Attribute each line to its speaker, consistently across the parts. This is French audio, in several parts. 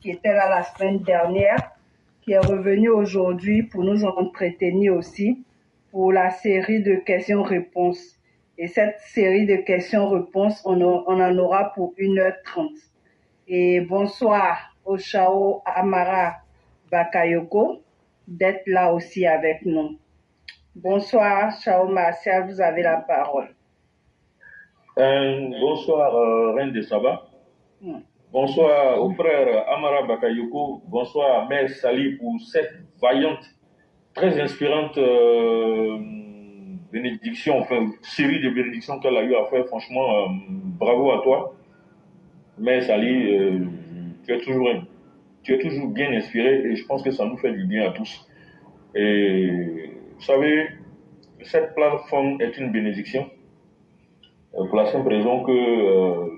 Speaker 1: qui était là la semaine dernière, qui est revenu aujourd'hui pour nous entretenir aussi pour la série de questions-réponses. Et cette série de questions-réponses, on en aura pour 1h30. Et bonsoir au Chao Amara Bakayoko d'être là aussi avec nous. Bonsoir, Chao Martial, vous avez la parole.
Speaker 2: Bonsoir, Reine de Saba. Bonsoir au frère Amara Bakayoko. Bonsoir, Mère Sali, pour cette vaillante, très inspirante bénédiction, enfin, série de bénédictions qu'elle a eu à faire. Franchement, bravo à toi. Mère Sali, tu es toujours bien inspiré et je pense que ça nous fait du bien à tous. Et vous savez, cette plateforme est une bénédiction pour la simple raison que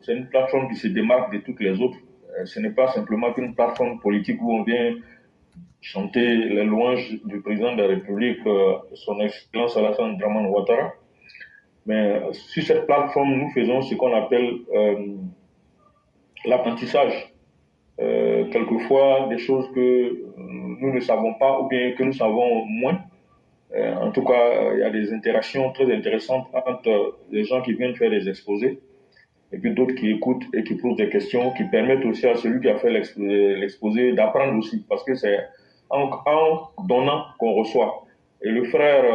Speaker 2: c'est une plateforme qui se démarque de toutes les autres. Ce n'est pas simplement qu'une plateforme politique où on vient chanter les louanges du président de la République, son Excellence Alassane Dramane Ouattara. Mais sur cette plateforme, nous faisons ce qu'on appelle l'apprentissage. Quelquefois, des choses que nous ne savons pas ou bien que nous savons moins. En tout cas, il y a des interactions très intéressantes entre les gens qui viennent faire des exposés et puis d'autres qui écoutent et qui posent des questions qui permettent aussi à celui qui a fait l'exposé d'apprendre aussi, parce que c'est en donnant qu'on reçoit. Et le frère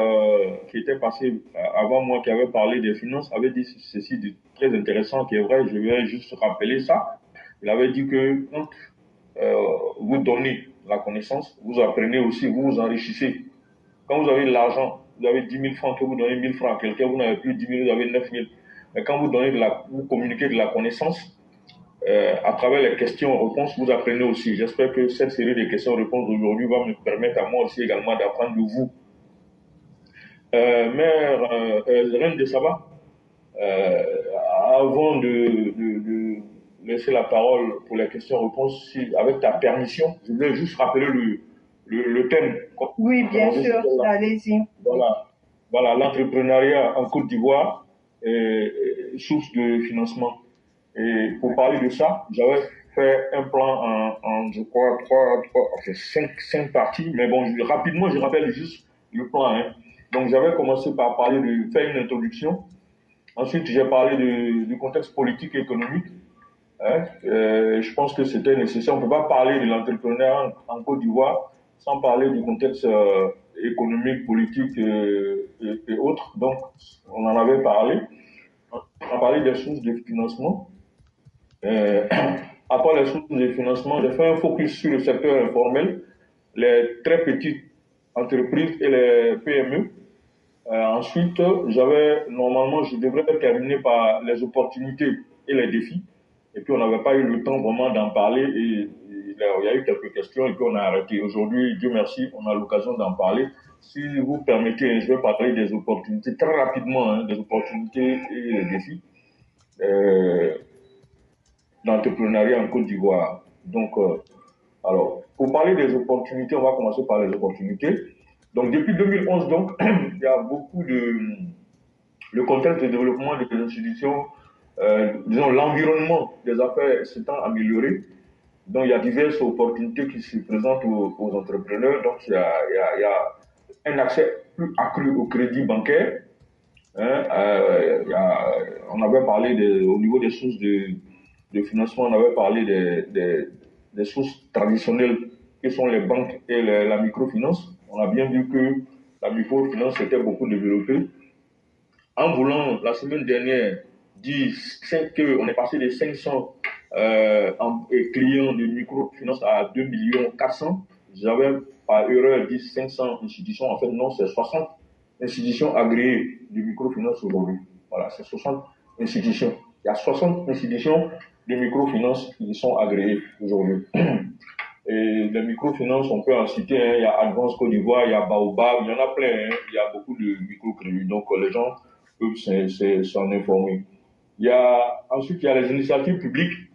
Speaker 2: qui était passé avant moi, qui avait parlé des finances, avait dit ceci de très intéressant, qui est vrai, je vais juste rappeler ça. Il avait dit que quand vous donnez la connaissance, vous apprenez aussi, vous vous enrichissez. Quand vous avez de l'argent, vous avez 10 000 francs, que vous donnez 1 000 francs à quelqu'un, vous n'avez plus 10 000, vous avez 9 000. Mais quand vous donnez vous communiquez de la connaissance, à travers les questions-réponses, vous apprenez aussi. J'espère que cette série de questions-réponses d'aujourd'hui va me permettre à moi aussi également d'apprendre de vous. Mère Reine de Saba, avant de laisser la parole pour les questions-réponses, avec ta permission, je voulais juste rappeler le thème.
Speaker 1: Oui, bien sûr, allez-y.
Speaker 2: Voilà, l'entrepreneuriat en Côte d'Ivoire, source de financement. Et pour parler de ça, j'avais fait un plan en je crois, cinq parties, mais bon, rapidement, je rappelle juste le plan. Hein. Donc, j'avais commencé par parler faire une introduction. Ensuite, j'ai parlé du contexte politique et économique. Hein. Je pense que c'était nécessaire. On ne peut pas parler de l'entrepreneuriat en Côte d'Ivoire sans parler du contexte économique, politique et autres. Donc, on en avait parlé. On a parlé des sources de financement. À part les sources de financement, j'ai fait un focus sur le secteur informel, les très petites entreprises et les PME. Ensuite, je devrais terminer par les opportunités et les défis. Et puis, on n'avait pas eu le temps vraiment d'en parler et il y a eu quelques questions et puis on a arrêté. Aujourd'hui, Dieu merci, on a l'occasion d'en parler. Si vous permettez, je vais parler des opportunités très rapidement, hein, des opportunités et des défis d'entrepreneuriat en Côte d'Ivoire. Donc, alors, pour parler des opportunités, on va commencer par les opportunités. Donc, depuis 2011, donc, il y a beaucoup le contexte de développement des institutions, disons, l'environnement des affaires s'étant amélioré. Donc, il y a diverses opportunités qui se présentent aux entrepreneurs. Donc, il y a un accès plus accru au crédit bancaire. Hein, on avait parlé au niveau des sources de financement, on avait parlé des sources traditionnelles qui sont les banques et la microfinance. On a bien vu que la microfinance s'était beaucoup développée. En voulant, la semaine dernière, dire qu'on est passé de 500 clients de microfinance à 2 400 000, j'avais par erreur dit 500 institutions. En fait, non, c'est 60 institutions agréées de microfinance aujourd'hui. Voilà, c'est 60 institutions. Il y a 60 institutions de microfinance qui sont agréées aujourd'hui. Et les microfinances, on peut en citer, hein, il y a Advance Côte d'Ivoire, il y a Baobab, il y en a plein, hein, il y a beaucoup de microcrédits. Donc, les gens peuvent s'en informer. Ensuite, il y a les initiatives publiques,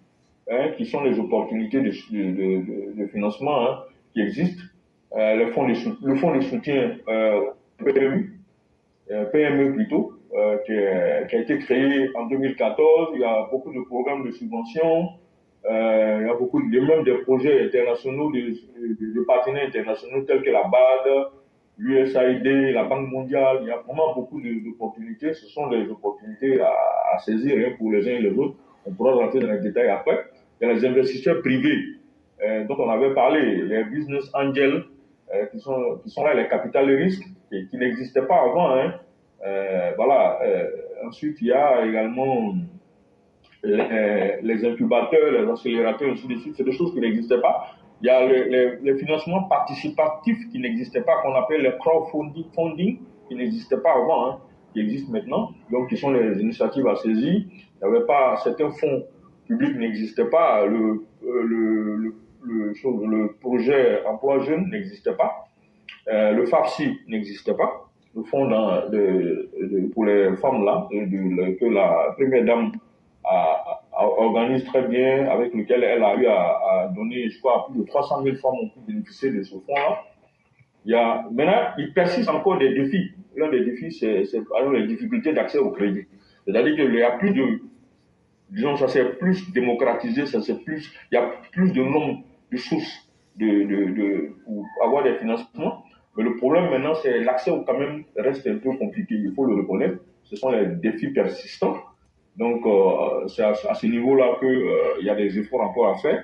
Speaker 2: hein, qui sont les opportunités de financement, hein, qui existent. Le fonds de soutien PME plutôt, qui a été créé en 2014. Il y a beaucoup de programmes de subventions Il y a beaucoup, même des projets internationaux, de partenaires internationaux tels que la BAD, l'USAID, la Banque mondiale. Il y a vraiment beaucoup d'opportunités. Ce sont des opportunités à saisir hein, pour les uns et les autres. On pourra rentrer dans les détails après. Il y a les investisseurs privés dont on avait parlé, les business angels qui sont là, les capitales de risque, et qui n'existaient pas avant. Hein. Voilà. Ensuite, il y a également les incubateurs, les accélérateurs, ainsi de suite. C'est des choses qui n'existaient pas. Il y a les financements participatifs qui n'existaient pas, qu'on appelle le crowdfunding, qui n'existaient pas avant, hein, qui existent maintenant, donc qui sont les initiatives à saisir. Il n'y avait pas, certains fonds publics n'existaient pas, le projet emploi jeune n'existait pas, le FAFSI n'existait pas, le fonds pour les femmes là, que la première dame organise très bien, avec lequel elle a eu à donner, je crois, plus de 300 000 femmes ont pu bénéficier de ce fonds-là. Maintenant, il persiste encore des défis. L'un des défis, c'est les difficultés d'accès au crédit. C'est-à-dire qu'il y a plus de, disons, ça s'est plus démocratisé, il y a plus de nombre de sources pour avoir des financements. Mais le problème maintenant, c'est l'accès quand même reste un peu compliqué, il faut le reconnaître. Ce sont les défis persistants. Donc, c'est à ce niveau-là qu'il y a des efforts encore à faire,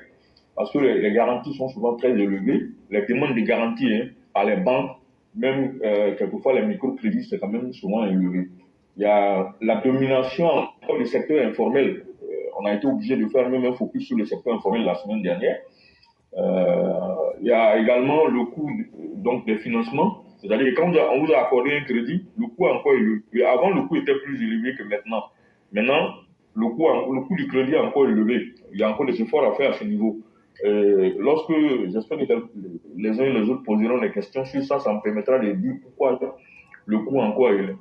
Speaker 2: parce que les garanties sont souvent très élevées. Les demandes de garantie hein, par les banques, même quelquefois les microcrédits, c'est quand même souvent élevé. Il y a la domination du secteur informel. On a été obligé de faire même un focus sur le secteur informel la semaine dernière. Il y a également le coût donc, des financements. C'est-à-dire que quand on vous a accordé un crédit, le coût est encore élevé. Avant, le coût était plus élevé que maintenant. Maintenant, le coût du crédit est encore élevé. Il y a encore des efforts à faire à ce niveau. Lorsque j'espère que les uns et les autres poseront des questions sur ça, ça me permettra de dire pourquoi le coût encore est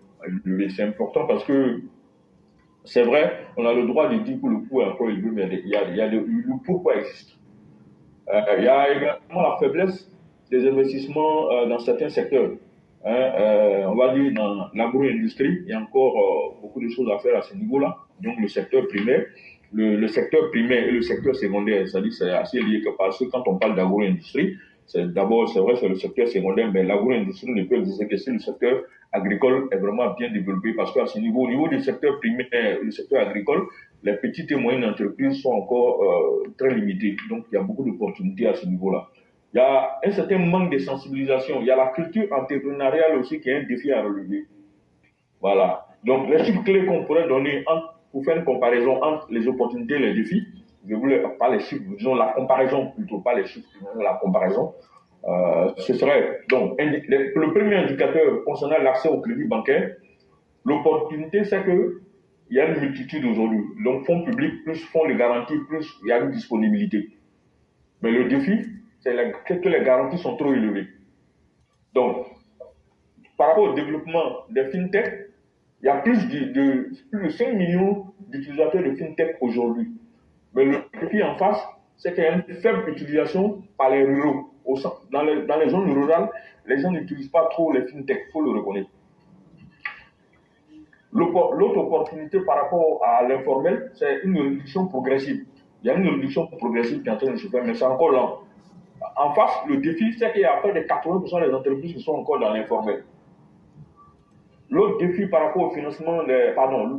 Speaker 2: élevé. C'est important parce que c'est vrai, on a le droit de dire que le coût est encore élevé, mais le pourquoi existe. Il y a également la faiblesse des investissements dans certains secteurs. Hein, on va dire dans l'agro-industrie, il y a encore beaucoup de choses à faire à ce niveau-là. Donc le secteur primaire, le secteur primaire et le secteur secondaire, c'est-à-dire c'est assez lié parce que quand on parle d'agro-industrie, d'abord c'est vrai c'est le secteur secondaire, mais l'agro-industrie ne peut exister que si le secteur agricole est vraiment bien développé parce qu'à ce niveau, au niveau du secteur primaire, le secteur agricole, les petites et moyennes entreprises sont encore très limitées. Donc, il y a beaucoup d'opportunités à ce niveau-là. Il y a un certain manque de sensibilisation. Il y a la culture entrepreneuriale aussi qui est un défi à relever. Voilà. Donc, les chiffres clés qu'on pourrait donner pour faire une comparaison entre les opportunités et les défis, je voulais pas les chiffres, disons la comparaison plutôt, pas les chiffres, la comparaison. Ce serait donc le premier indicateur concernant l'accès au crédit bancaire. L'opportunité, c'est que il y a une multitude aujourd'hui. Donc, fonds publics, plus fonds de garantie, plus il y a une disponibilité. Mais le défi, c'est que les garanties sont trop élevées. Donc, par rapport au développement des fintech, il y a plus de 5 millions d'utilisateurs de fintech aujourd'hui. Mais le défi en face, c'est qu'il y a une faible utilisation par les ruraux. Dans les zones rurales, les gens n'utilisent pas trop les fintech, il faut le reconnaître. L'autre opportunité par rapport à l'informel, c'est une réduction progressive. Il y a une réduction progressive qui est en train de se faire, mais c'est encore lent. En face, le défi, c'est qu'il y a près de 80% des entreprises qui sont encore dans l'informel. L'autre défi par rapport au financement,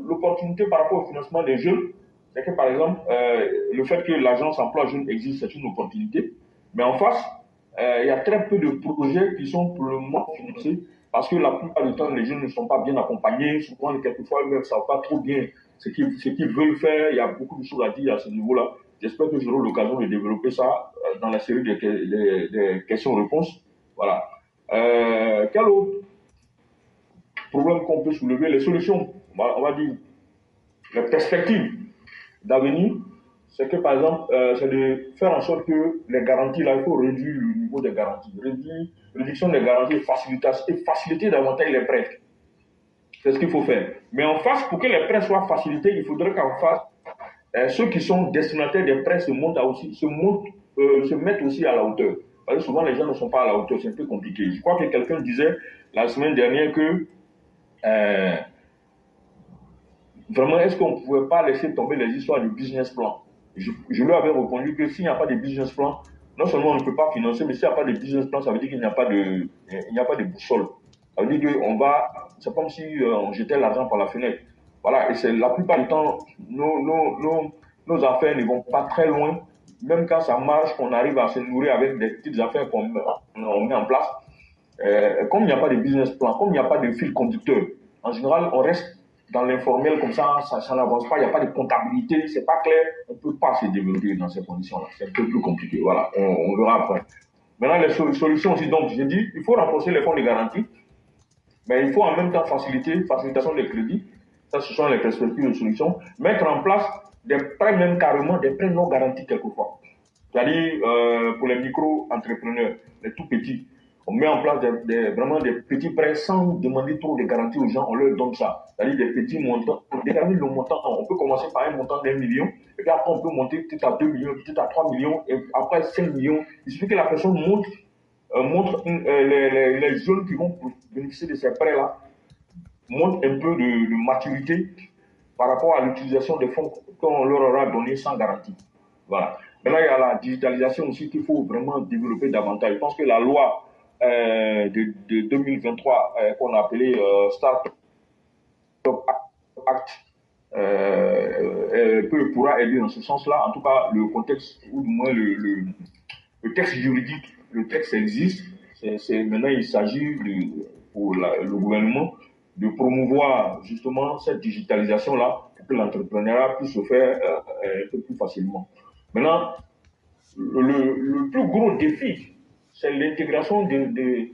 Speaker 2: l'opportunité par rapport au financement des jeunes, c'est que par exemple, le fait que l'agence emploi jeune existe, c'est une opportunité. Mais en face, il y a très peu de projets qui sont pour le moment financés parce que la plupart du temps, les jeunes ne sont pas bien accompagnés. Souvent, quelquefois, ils ne savent pas trop bien ce qu'ils veulent faire. Il y a beaucoup de choses à dire à ce niveau-là. J'espère que j'aurai l'occasion de développer ça dans la série des questions-réponses. Voilà. Quel autre problème qu'on peut soulever? Les solutions, on va dire, les perspectives d'avenir, c'est que, par exemple, c'est de faire en sorte que les garanties, là, il faut réduire le niveau des garanties. Réduction des garanties et faciliter davantage les prêts. C'est ce qu'il faut faire. Mais en face, pour que les prêts soient facilités, il faudrait qu'en face, ceux qui sont destinataires des prêts se mettent aussi à la hauteur. Parce que souvent, les gens ne sont pas à la hauteur, c'est un peu compliqué. Je crois que quelqu'un disait la semaine dernière que vraiment, est-ce qu'on ne pouvait pas laisser tomber les histoires du business plan? Je lui avais répondu que s'il n'y a pas de business plan, non seulement on ne peut pas financer, mais s'il n'y a pas de business plan, ça veut dire qu'il n'y a pas de boussole. Ça veut dire qu'on va, c'est comme si on jetait l'argent par la fenêtre. Voilà, et c'est la plupart du temps, nos affaires ne vont pas très loin. Même quand ça marche, qu'on arrive à se nourrir avec des petites affaires on met en place. Comme il n'y a pas de business plan, comme il n'y a pas de fil conducteur, en général, on reste dans l'informel comme ça n'avance pas, il n'y a pas de comptabilité, c'est pas clair, on ne peut pas se développer dans ces conditions-là. C'est un peu plus compliqué. Voilà, on verra après. Maintenant, les solutions aussi, donc, j'ai dit, il faut renforcer les fonds de garantie, mais il faut en même temps facilitation des crédits. Ça, ce sont les perspectives de solutions. Mettre en place des prêts, même carrément, des prêts non garantis quelquefois. C'est-à-dire, pour les micro-entrepreneurs, les tout petits, on met en place vraiment des petits prêts sans demander trop de garanties aux gens, on leur donne ça. C'est-à-dire des petits montants. On détermine le montant, on peut commencer par un montant d'1 million, et puis après on peut monter peut-être à 2 millions, peut-être à 3 millions, et après 5 millions. Il suffit que la personne montre les jeunes qui vont bénéficier de ces prêts-là, montrent un peu de maturité par rapport à l'utilisation des fonds qu'on leur aura donnés sans garantie. Voilà. Maintenant, il y a la digitalisation aussi qu'il faut vraiment développer davantage. Je pense que la loi de 2023 qu'on a appelée Startup Act pourra aider dans ce sens-là. En tout cas, le contexte, ou du moins le texte juridique, le texte existe. Maintenant, il s'agit pour le gouvernement de promouvoir justement cette digitalisation-là pour que l'entrepreneuriat puisse se faire un peu plus facilement. Maintenant, le plus gros défi, c'est l'intégration de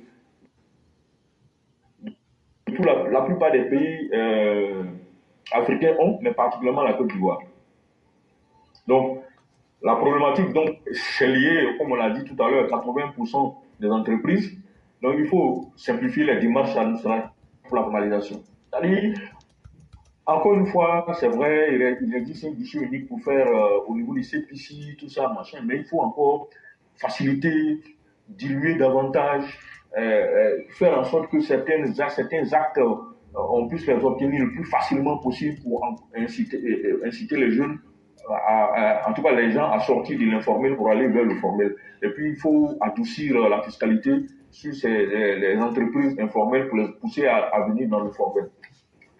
Speaker 2: tout la plupart des pays africains ont, mais particulièrement la Côte d'Ivoire. Donc, la problématique, donc, c'est lié, comme on l'a dit tout à l'heure, 80% des entreprises. Donc, il faut simplifier les démarches administratives pour la formalisation. C'est-à-dire, encore une fois, c'est vrai, il existe un guichet unique pour faire au niveau des CPC, tout ça, machin, mais il faut encore faciliter, diluer davantage, faire en sorte que certains actes, on puisse les obtenir le plus facilement possible pour inciter les jeunes, en tout cas les gens, à sortir de l'informel pour aller vers le formel. Et puis, il faut adoucir la fiscalité sur les entreprises informelles pour les pousser à venir dans le formel.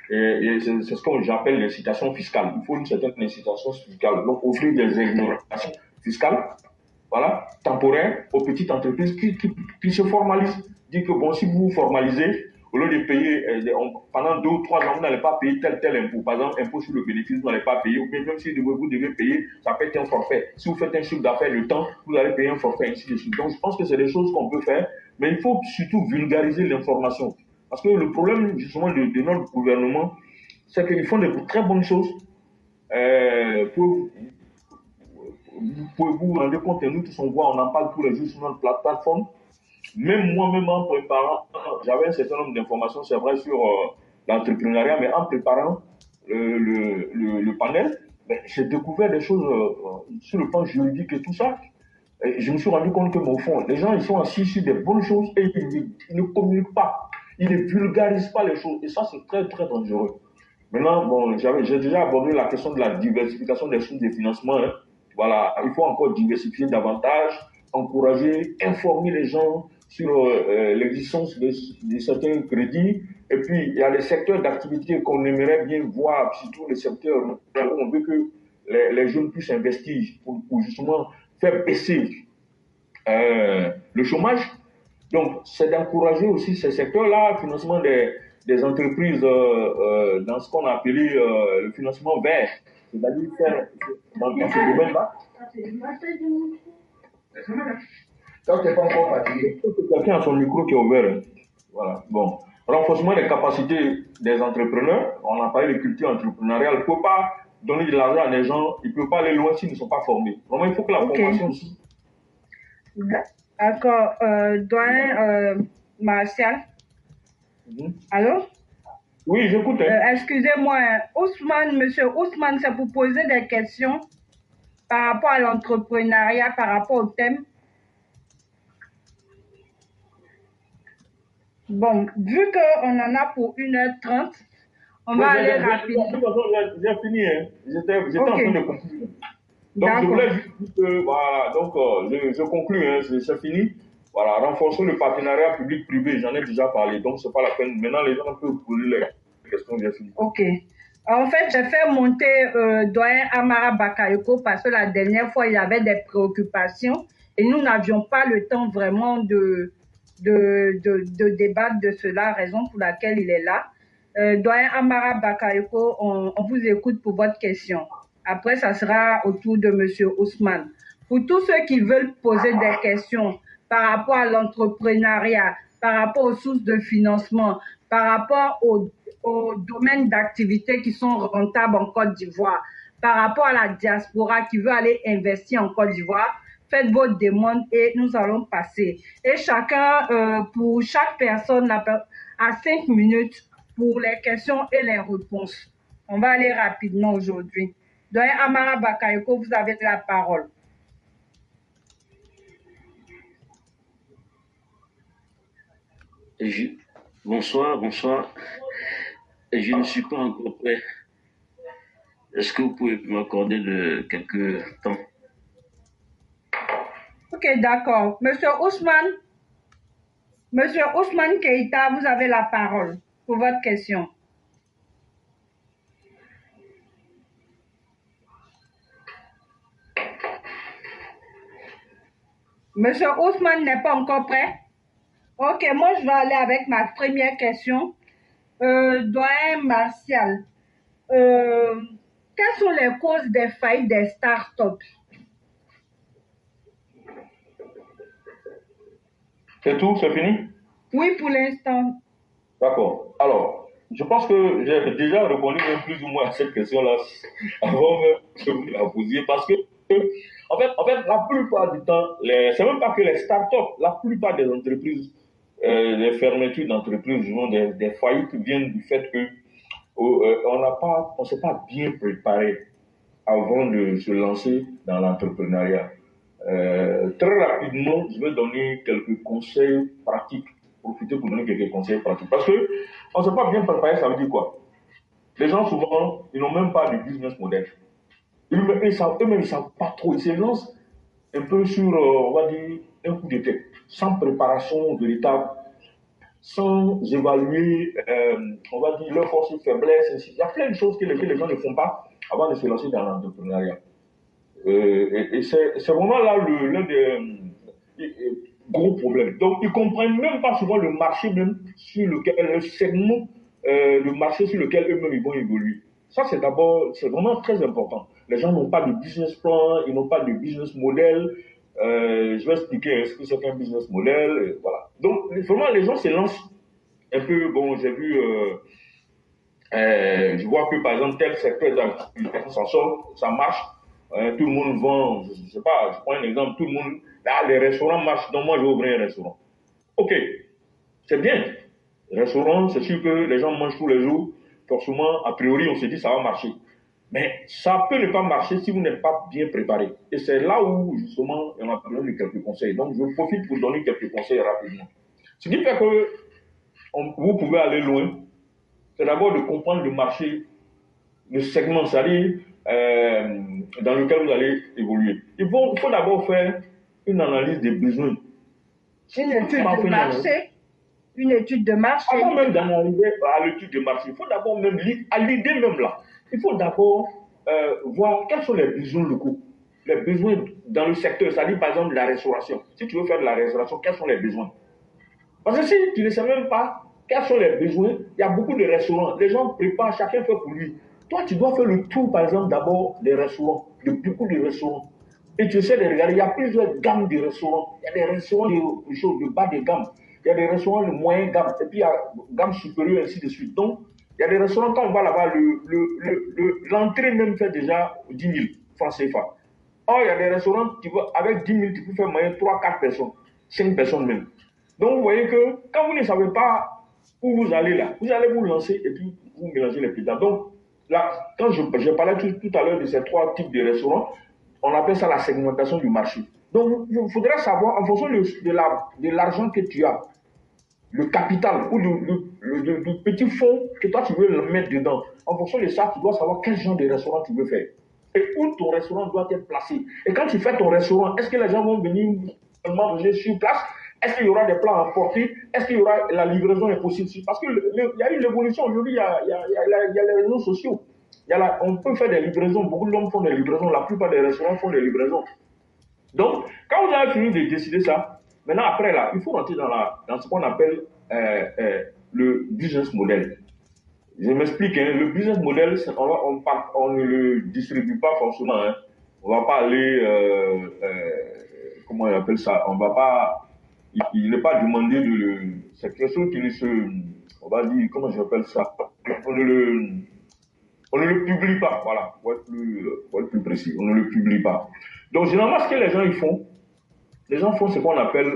Speaker 2: Et c'est ce que j'appelle l'incitation fiscale. Il faut une certaine incitation fiscale. Donc, offrir des exonérations fiscales, voilà, temporaires aux petites entreprises qui se formalisent. Dire que, bon, si vous vous formalisez, au lieu de payer pendant 2 ou 3 ans, vous n'allez pas payer tel impôt. Par exemple, impôt sur le bénéfice, vous n'allez pas payer. Ou bien même si vous devez payer, ça peut être un forfait. Si vous faites un chiffre d'affaires de temps, vous allez payer un forfait, ainsi de suite. Donc, je pense que c'est des choses qu'on peut faire, mais il faut surtout vulgariser l'information. Parce que le problème, justement, de notre gouvernement, c'est qu'ils font de très bonnes choses. Vous pouvez vous rendre compte, et nous tous on voit, on en parle tous les jours sur notre plateforme. Même moi-même en préparant, j'avais un certain nombre d'informations, c'est vrai, sur l'entrepreneuriat, mais en préparant le panel, j'ai découvert des choses sur le plan juridique et tout ça. Et je me suis rendu compte que, au fond, les gens, ils sont assis sur des bonnes choses et ils ne communiquent pas. Ils ne vulgarisent pas les choses. Et ça, c'est très, très dangereux. Maintenant, bon, j'ai déjà abordé la question de la diversification des sources de financement. Hein. Voilà, il faut encore diversifier davantage, encourager, informer les gens sur l'existence de certains crédits. Et puis, il y a des secteurs d'activité qu'on aimerait bien voir, surtout les secteurs où on veut que les jeunes puissent investir pour justement faire baisser le chômage. Donc, c'est d'encourager aussi ces secteurs-là, le financement des entreprises dans ce qu'on a appelé le financement vert. C'est-à-dire faire dans ce domaine-là. Quand tu n'es pas encore fatigué, quelqu'un a son micro qui est ouvert. Hein. Voilà. Bon. Renforcement des capacités des entrepreneurs. On a parlé de culture entrepreneuriale. Il ne peut pas donner de l'argent à des gens, ils ne peuvent pas aller loin s'ils ne sont pas formés. Vraiment, il faut que la formation aussi.
Speaker 1: D'accord. Doyen Martial. Allô?
Speaker 2: Oui, j'écoute.
Speaker 1: Excusez-moi, monsieur Ousmane, c'est pour poser des questions par rapport à l'entrepreneuriat, par rapport au thème. Bon, vu qu'on en a pour 1h30, on va aller rapidement.
Speaker 2: J'ai fini, hein. J'étais en train de conclure. Donc, je
Speaker 1: D'accord.
Speaker 2: voulais juste dire que, voilà, donc, je conclue, hein, c'est fini. Voilà, renforcer le partenariat public-privé, j'en ai déjà parlé, donc c'est pas la peine. Maintenant, les gens peuvent poser les questions, bien fini.
Speaker 1: Ok. En fait, j'ai fait monter doyen Amara Bakayoko parce que la dernière fois, il y avait des préoccupations et nous n'avions pas le temps vraiment de débattre de cela, raison pour laquelle il est là. Doyen Amara Bakayoko, on vous écoute pour votre question. Après, ça sera au tour de Monsieur Ousmane. Pour tous ceux qui veulent poser des questions par rapport à l'entrepreneuriat, par rapport aux sources de financement, par rapport aux domaines d'activité qui sont rentables en Côte d'Ivoire, par rapport à la diaspora qui veut aller investir en Côte d'Ivoire, faites votre demande et nous allons passer. Et chacun, pour chaque personne, à 5 minutes pour les questions et les réponses. On va aller rapidement aujourd'hui. Donc, Amara Bakayoko, vous avez la parole.
Speaker 3: Bonsoir, bonsoir. Je ne suis pas encore prêt. Est-ce que vous pouvez m'accorder quelques temps?
Speaker 1: Ok, d'accord. Monsieur Ousmane Keïta, vous avez la parole pour votre question. Monsieur Ousmane n'est pas encore prêt? Ok, moi je vais aller avec ma première question. Doyen Martial, quelles sont les causes des faillites des startups?
Speaker 2: C'est tout, c'est fini?
Speaker 1: Oui, pour l'instant.
Speaker 2: D'accord. Alors, je pense que j'ai déjà répondu même plus ou moins à cette question-là avant même que vous la posiez parce que, en fait, la plupart du temps, c'est même pas que les startups, la plupart des entreprises, les fermetures d'entreprises, des faillites viennent du fait que on s'est pas bien préparé avant de se lancer dans l'entrepreneuriat. Très rapidement, je vais donner quelques conseils pratiques. Profiter pour donner quelques conseils pratiques. Parce que on ne s'est pas bien préparé, ça veut dire quoi? Les gens, souvent, ils n'ont même pas de business model. Eux-mêmes, ils ne savent pas trop. Ils se lancent un peu sur, on va dire, un coup de tête, sans préparation véritable, sans évaluer, on va dire, leurs forces et faiblesses. Il y a plein de choses que les gens ne font pas avant de se lancer dans l'entrepreneuriat. Et c'est vraiment là l'un des gros problèmes. Donc, ils ne comprennent même pas souvent le marché même sur lequel, le segment, le marché sur lequel eux-mêmes ils vont évoluer. Ça, c'est vraiment très important. Les gens n'ont pas de business plan, ils n'ont pas de business model. Je vais expliquer ce que c'est qu'un business model. Voilà. Donc, vraiment, les gens se lancent un peu. Bon, j'ai vu, je vois que par exemple, tel secteur d'activité s'en sort, ça marche. Tout le monde vend, je ne sais pas, je prends un exemple, tout le monde, là, les restaurants marchent, donc moi je vais ouvrir un restaurant. Ok, c'est bien. Restaurant, c'est sûr que les gens mangent tous les jours, forcément, a priori, on se dit ça va marcher. Mais ça peut ne pas marcher si vous n'êtes pas bien préparé. Et c'est là où, justement, on a besoin de quelques conseils. Donc, je profite pour donner quelques conseils rapidement. Ce qui fait que vous pouvez aller loin, c'est d'abord de comprendre le marché, le segment, c'est-à-dire dans lequel vous allez évoluer. Il faut d'abord faire une analyse des besoins.
Speaker 1: Une étude de marché. Une étude de marché.
Speaker 2: Avant même d'analyser à l'étude de marché, il faut d'abord même, à l'idée même là, il faut d'abord voir quels sont les besoins locaux. Les besoins dans le secteur, c'est-à-dire par exemple la restauration. Si tu veux faire de la restauration, quels sont les besoins? Parce que si tu ne sais même pas quels sont les besoins, il y a beaucoup de restaurants. Les gens préparent, chacun fait pour lui. Toi, tu dois faire le tour, par exemple, d'abord des restaurants, de beaucoup de restaurants. Et tu essaies de regarder, il y a plusieurs gammes de restaurants. Il y a des restaurants de bas de gamme. Il y a des restaurants de moyenne gamme. Et puis, il y a gamme supérieure, ainsi de suite. Donc, il y a des restaurants, quand on va là-bas, l'entrée même fait déjà 10 000 francs CFA. Or, il y a des restaurants, avec 10 000, tu peux faire moyen 3, 4 personnes, 5 personnes même. Donc, vous voyez que quand vous ne savez pas où vous allez là, vous allez vous lancer et puis vous mélangez les pétales. Donc, là, quand je parlais tout à l'heure de ces 3 types de restaurants, on appelle ça la segmentation du marché. Donc, il faudrait savoir, en fonction de l'argent que tu as, le capital ou le petit fonds que toi tu veux le mettre dedans, en fonction de ça, tu dois savoir quel genre de restaurant tu veux faire. et où ton restaurant doit être placé. Et quand tu fais ton restaurant, est-ce que les gens vont venir manger sur place? Est-ce qu'il y aura des plats à porter? Est-ce qu'il y aura la livraison est possible? Parce qu'il y a eu l'évolution aujourd'hui, il y a les réseaux sociaux. On peut faire des livraisons, beaucoup d'hommes font des livraisons, la plupart des restaurants font des livraisons. Donc, quand vous avez fini de décider ça, maintenant après là, il faut rentrer dans ce qu'on appelle le business model. Je m'explique, hein, le business model, on ne le distribue pas forcément. Hein. On ne va pas aller, comment on appelle ça, on va pas, il n'est pas demandé de le, c'est quelque chose qui ne se, on va dire, comment j'appelle ça, on ne le publie pas, voilà, pour être plus précis, on ne le publie pas. Donc généralement, ce que les gens ils font, les gens font ce qu'on appelle,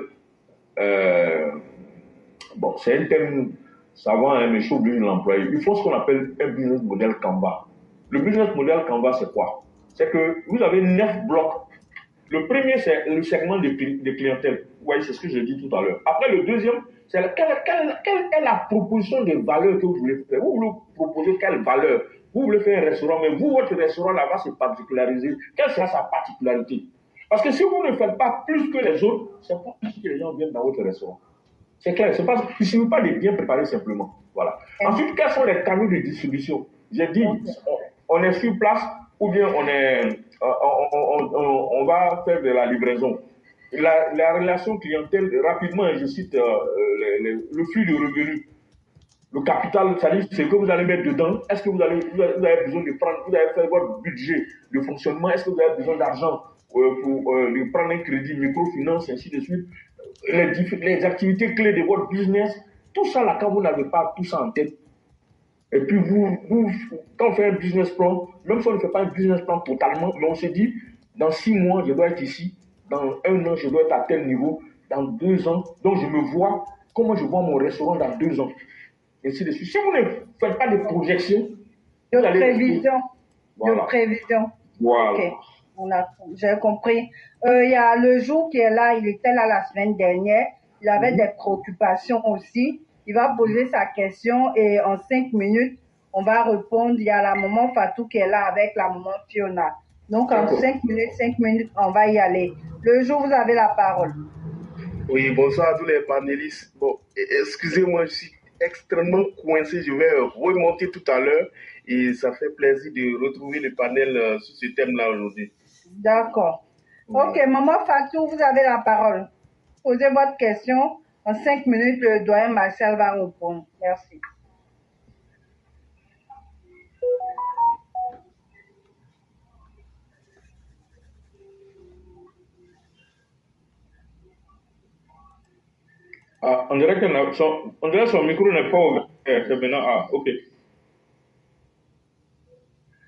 Speaker 2: bon, c'est un terme savant, hein, mais je suis obligé de l'employer. Ils font ce qu'on appelle un business model Canva. Le business model Canva, c'est quoi? C'est que vous avez 9 blocs. Le premier, c'est le segment de clientèle. Oui, c'est ce que j'ai dit tout à l'heure. Après, le deuxième, c'est quelle est la proposition de valeur que vous voulez faire. Vous voulez proposer quelle valeur? Vous voulez faire un restaurant, mais vous, votre restaurant là-bas, c'est particulariser. Quelle sera sa particularité? Parce que si vous ne faites pas plus que les autres, c'est pas plus que les gens viennent dans votre restaurant. C'est clair, il ne suffit pas de bien préparer simplement. Voilà. Ensuite, quels sont les canaux de distribution? J'ai dit, on est sur place ou bien on va faire de la livraison. La relation clientèle, rapidement, je cite le flux de revenus. Le capital, c'est-à-dire ce que vous allez mettre dedans. Est-ce que vous avez besoin de prendre, vous avez fait votre budget de fonctionnement, est-ce que vous avez besoin d'argent pour prendre un crédit, microfinance, ainsi de suite. Les activités clés de votre business, tout ça là, quand vous n'avez pas tout ça en tête, et puis quand on fait un business plan, même si on ne fait pas un business plan totalement, mais on se dit, dans 6 mois, je dois être ici, dans 1 an, je dois être à tel niveau, dans 2 ans, donc je me vois, comment je vois mon restaurant dans 2 ans, et ainsi de suite. Si vous ne faites pas de projections,
Speaker 1: de prévision,
Speaker 2: voilà.
Speaker 1: De prévision.
Speaker 2: Voilà.
Speaker 1: Okay. J'ai compris. Il y a le jour qui est là, il était là la semaine dernière. Il avait des préoccupations aussi. Il va poser sa question et en 5 minutes, on va répondre. Il y a la maman Fatou qui est là avec la maman Fiona. Donc en 5 minutes, on va y aller. Le jour, vous avez la parole.
Speaker 4: Oui, bonsoir à tous les panélistes. Bon, excusez-moi, je suis extrêmement coincé. Je vais remonter tout à l'heure et ça fait plaisir de retrouver le panel sur ce thème-là aujourd'hui.
Speaker 1: D'accord. Ok, maman Fatou, vous avez la parole. Posez votre question. En 5 minutes, le doyen Martial va répondre. Merci.
Speaker 2: Ah, on dirait que son micro n'est pas ouvert. C'est maintenant. Ah, ok.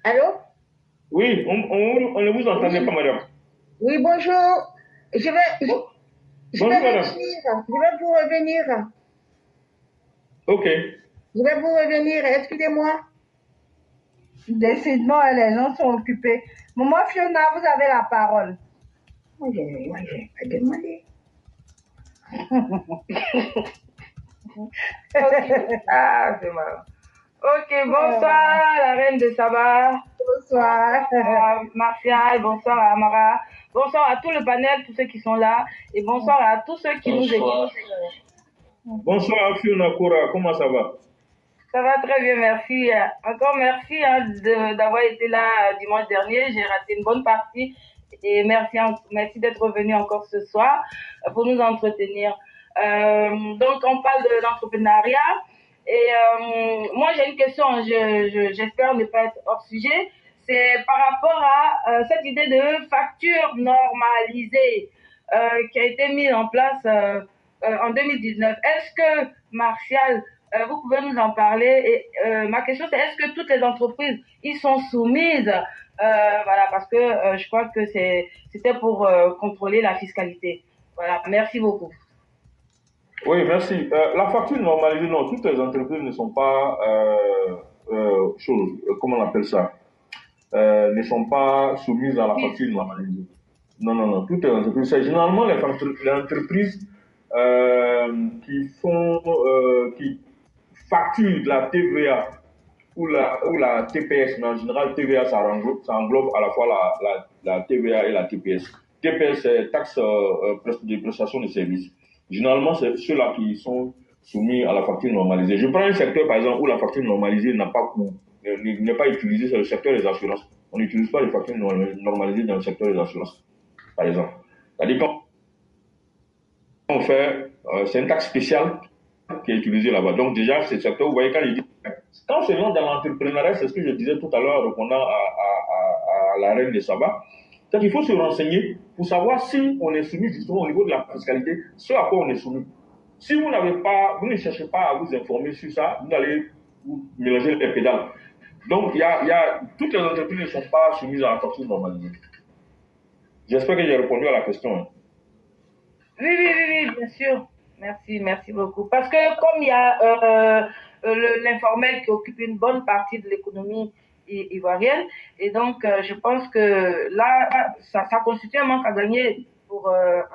Speaker 5: Allô?
Speaker 2: Oui, on ne vous entendait pas, madame.
Speaker 5: Oui, bonjour. Je vais
Speaker 2: Bonjour, madame.
Speaker 5: Je vais vous revenir.
Speaker 2: Ok.
Speaker 5: Je vais vous revenir. Excusez-moi.
Speaker 1: Décidément, les gens sont occupés. Maman Fiona, vous avez la parole.
Speaker 5: Moi, je n'ai pas demandé.
Speaker 6: Okay. Ah, c'est marrant. Ok, bonsoir la reine de Saba.
Speaker 1: Bonsoir.
Speaker 6: Martial, bonsoir à Amara. Bonsoir à tout le panel, tous ceux qui sont là. Et bonsoir à tous ceux qui nous écoutent.
Speaker 2: Bonsoir Fiona Kora, comment ça va?
Speaker 6: Ça va très bien, merci. Encore merci d'avoir été là dimanche dernier. J'ai raté une bonne partie. Et merci d'être revenu encore ce soir pour nous entretenir. Donc, on parle de l'entrepreneuriat. Et moi, j'ai une question, j'espère ne pas être hors sujet. C'est par rapport à cette idée de facture normalisée qui a été mise en place en 2019. Est-ce que, Martial, vous pouvez nous en parler? Et ma question, c'est est-ce que toutes les entreprises y sont soumises? Voilà, parce que je crois que c'était pour contrôler la fiscalité. Voilà, merci beaucoup.
Speaker 2: Oui, merci. La facture normalisée, non, toutes les entreprises ne sont pas comment on appelle ça, ne sont pas soumises à la facture normalisée. Non, toutes les entreprises. C'est généralement les entreprises qui facturent de la TVA ou la TPS, mais en général, TVA, ça englobe à la fois la TVA et la TPS. TPS, c'est taxe de prestation de services. Généralement, c'est ceux-là qui sont soumis à la facture normalisée. Je prends un secteur, par exemple, où la facture normalisée n'est pas utilisée, c'est le secteur des assurances. On n'utilise pas les factures normalisées dans le secteur des assurances, par exemple. C'est-à-dire quand on fait, c'est une taxe spéciale qui est utilisée là-bas. Donc déjà, c'est le secteur, vous voyez, quand c'est dans l'entrepreneuriat, c'est ce que je disais tout à l'heure, répondant à la reine de Saba, c'est qu'il faut se renseigner pour savoir si on est soumis justement au niveau de la fiscalité, ce à quoi on est soumis. Si vous ne cherchez pas à vous informer sur ça, vous allez vous mélanger les pédales. Donc, toutes les entreprises ne sont pas soumises à la facture normalisée. J'espère que j'ai répondu à la question. Hein.
Speaker 6: Oui, bien sûr. Merci beaucoup. Parce que comme il y a l'informel qui occupe une bonne partie de l'économie ivoirienne, et donc je pense que là, ça constitue un manque à gagner pour la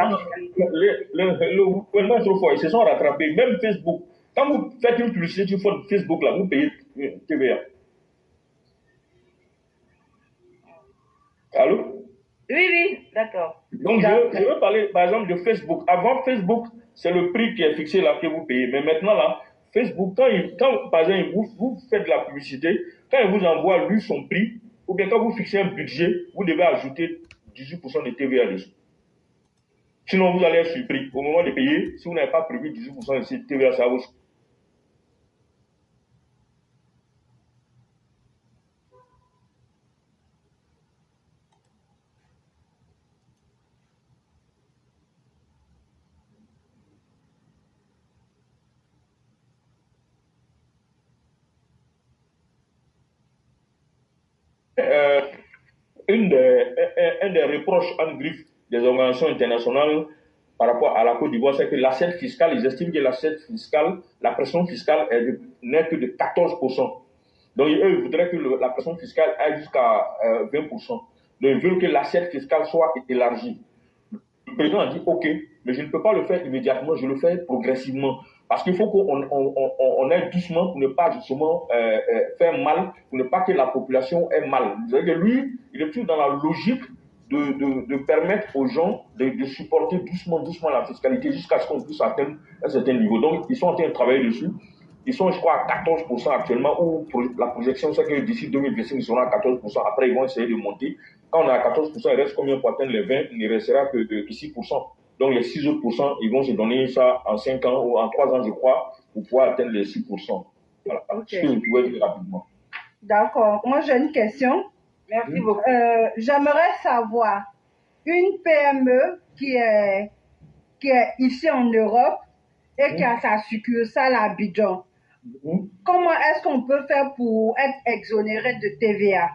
Speaker 6: fiscalité.
Speaker 2: Le gouvernement est trop fort, ils se sont rattrapés. Même Facebook, quand vous faites une publicité sur Facebook, là, vous payez TVA. Allô?
Speaker 6: Oui, d'accord.
Speaker 2: Donc, je veux parler, par exemple, de Facebook. Avant Facebook, c'est le prix qui est fixé là que vous payez. Mais maintenant, là, Facebook, quand par exemple, vous faites de la publicité, quand il vous envoie, lui, son prix, ou bien quand vous fixez un budget, vous devez ajouter 18% de TVA dessus. Sinon, vous allez être surpris. Au moment de payer, si vous n'avez pas prévu 18% de TVA, ça vous... Un des reproches en griffe des organisations internationales par rapport à la Côte d'Ivoire, c'est que l'assiette fiscale, ils estiment que l'assiette fiscale, la pression fiscale n'est que de 14%. Donc, eux, ils voudraient que la pression fiscale aille jusqu'à 20%. Donc, ils veulent que l'assiette fiscale soit élargie. Le président a dit, OK, mais je ne peux pas le faire immédiatement, je le fais progressivement. Parce qu'il faut qu'on aille doucement pour ne pas justement faire mal, pour ne pas que la population ait mal. Vous savez que lui, il est toujours dans la logique de permettre aux gens de supporter doucement la fiscalité jusqu'à ce qu'on puisse atteindre un certain niveau. Donc, ils sont en train de travailler dessus. Ils sont, je crois, à 14% actuellement, où la projection, c'est que d'ici 2025, ils seront à 14%. Après, ils vont essayer de monter. Quand on est à 14%, il reste combien pour atteindre les 20? Il ne restera que 6%. Donc, les 6 autres pourcents, ils vont se donner ça en 5 ans ou en 3 ans, je crois, pour pouvoir atteindre les 6%. Voilà.
Speaker 1: Okay.
Speaker 2: Ce que vous pouvez dire rapidement.
Speaker 1: D'accord. Moi, j'ai une question.
Speaker 6: Merci beaucoup.
Speaker 1: J'aimerais savoir, une PME qui est ici en Europe et qui a sa succursale à Abidjan, comment est-ce qu'on peut faire pour être exonéré de TVA?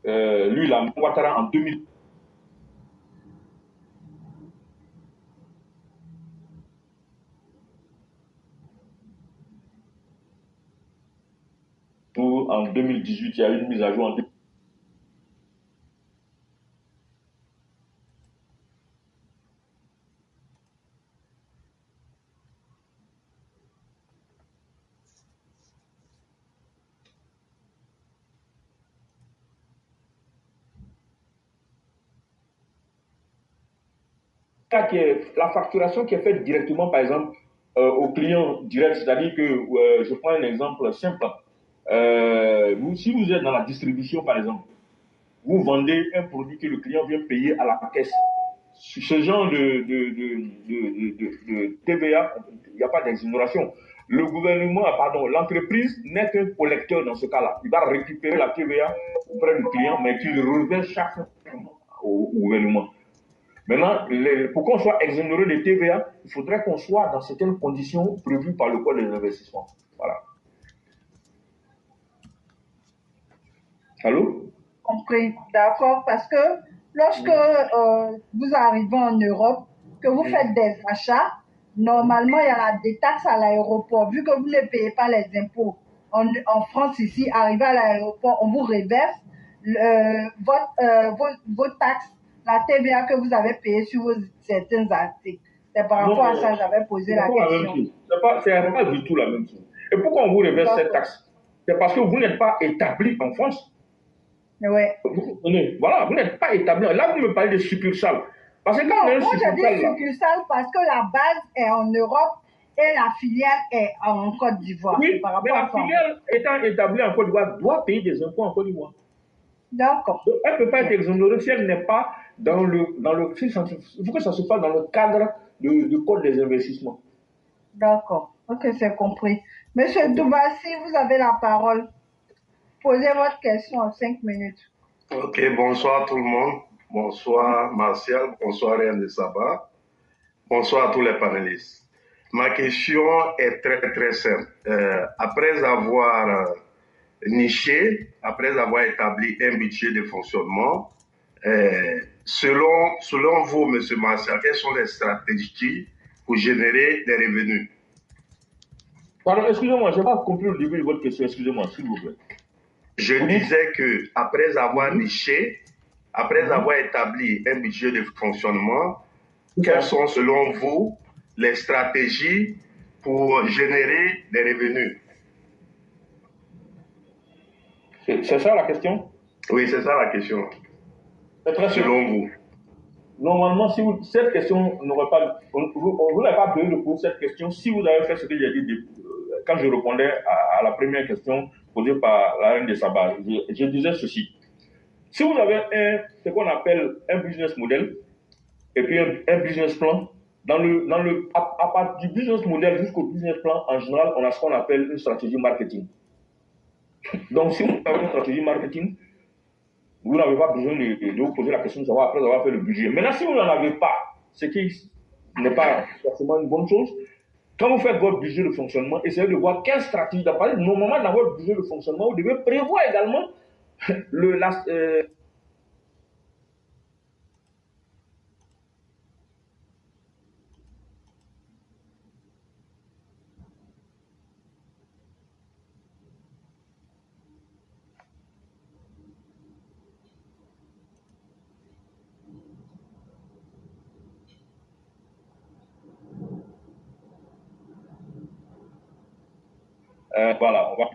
Speaker 2: Lui, la Ouattara en 2000. En 2018, il y a eu une mise à jour en 2018. La facturation qui est faite directement, par exemple, au client direct, c'est-à-dire que, je prends un exemple simple. Si vous êtes dans la distribution, par exemple, vous vendez un produit que le client vient payer à la caisse. Ce genre de TVA, il n'y a pas d'exonération. Le gouvernement, l'entreprise n'est qu'un collecteur dans ce cas-là. Il va récupérer la TVA auprès du client, mais qu'il revient chaque fois au gouvernement. Maintenant, pour qu'on soit exonéré de TVA, il faudrait qu'on soit dans certaines conditions prévues par le Code des investissements. Voilà. Allô?
Speaker 1: Compris, d'accord, parce que lorsque vous arrivez en Europe, que vous faites des achats, normalement, il y a la détaxe à l'aéroport. Vu que vous ne payez pas les impôts en France ici, arrivé à l'aéroport, on vous reverse vos taxes, la TVA que vous avez payée sur certains articles. C'est par rapport à ça que j'avais posé la
Speaker 2: C'est pas la même
Speaker 1: question.
Speaker 2: chose. C'est pas du tout la même chose. Et pourquoi on vous reverse cette taxe? C'est parce que vous n'êtes pas établi en France.
Speaker 1: Ouais.
Speaker 2: Vous comprenez? Voilà, vous n'êtes pas établi. Là, vous me parlez de succursale. Parce que quand
Speaker 1: Non,
Speaker 2: on a une
Speaker 1: moi je dis
Speaker 2: succursale là,
Speaker 1: succursale parce que la base est en Europe et la filiale est en Côte d'Ivoire. C'est
Speaker 2: oui,
Speaker 1: par
Speaker 2: mais
Speaker 1: rapport
Speaker 2: la
Speaker 1: à ça.
Speaker 2: filiale étant établie en Côte d'Ivoire doit payer des impôts en Côte d'Ivoire.
Speaker 1: D'accord.
Speaker 2: Donc, elle ne peut pas être exonérée si elle n'est pas dans le. Il faut que ça se fasse dans le cadre du Code des investissements.
Speaker 1: D'accord. Ok, c'est compris. Monsieur Doubassi, vous avez la parole. Posez votre question en 5 minutes.
Speaker 4: Ok, bonsoir tout le monde. Bonsoir Martial, bonsoir Reine de Saba. Bonsoir à tous les panélistes. Ma question est très très simple. Après avoir niché, après avoir établi un budget de fonctionnement, selon vous, Monsieur Martial, quelles sont les stratégies pour générer des revenus?
Speaker 2: Pardon, excusez-moi, je n'ai pas compris le début de votre question, excusez-moi, s'il vous plaît.
Speaker 4: Je disais que après avoir niché, après avoir établi un budget de fonctionnement, quelles sont selon vous les stratégies pour générer des revenus?
Speaker 2: C'est ça la question?
Speaker 4: Oui, c'est ça la question.
Speaker 2: C'est très simple.
Speaker 4: Selon vous.
Speaker 2: Normalement, si cette question n'aurait pas. Vous n'avez pas besoin de poser cette question si vous avez fait ce que j'ai dit quand je répondais à la première question posée par la reine de Saba. Je disais ceci. Si vous avez ce qu'on appelle un business model et puis un business plan, à partir du business model jusqu'au business plan, en général, on a ce qu'on appelle une stratégie marketing. Donc, si vous avez une stratégie marketing, vous n'avez pas besoin de vous poser la question de savoir après avoir fait le budget. Maintenant, si vous n'en avez pas, ce qui n'est pas forcément une bonne chose, quand vous faites votre budget de fonctionnement, essayez de voir quelle stratégie d'apparaître. Normalement, dans votre budget de fonctionnement, vous devez prévoir également voilà.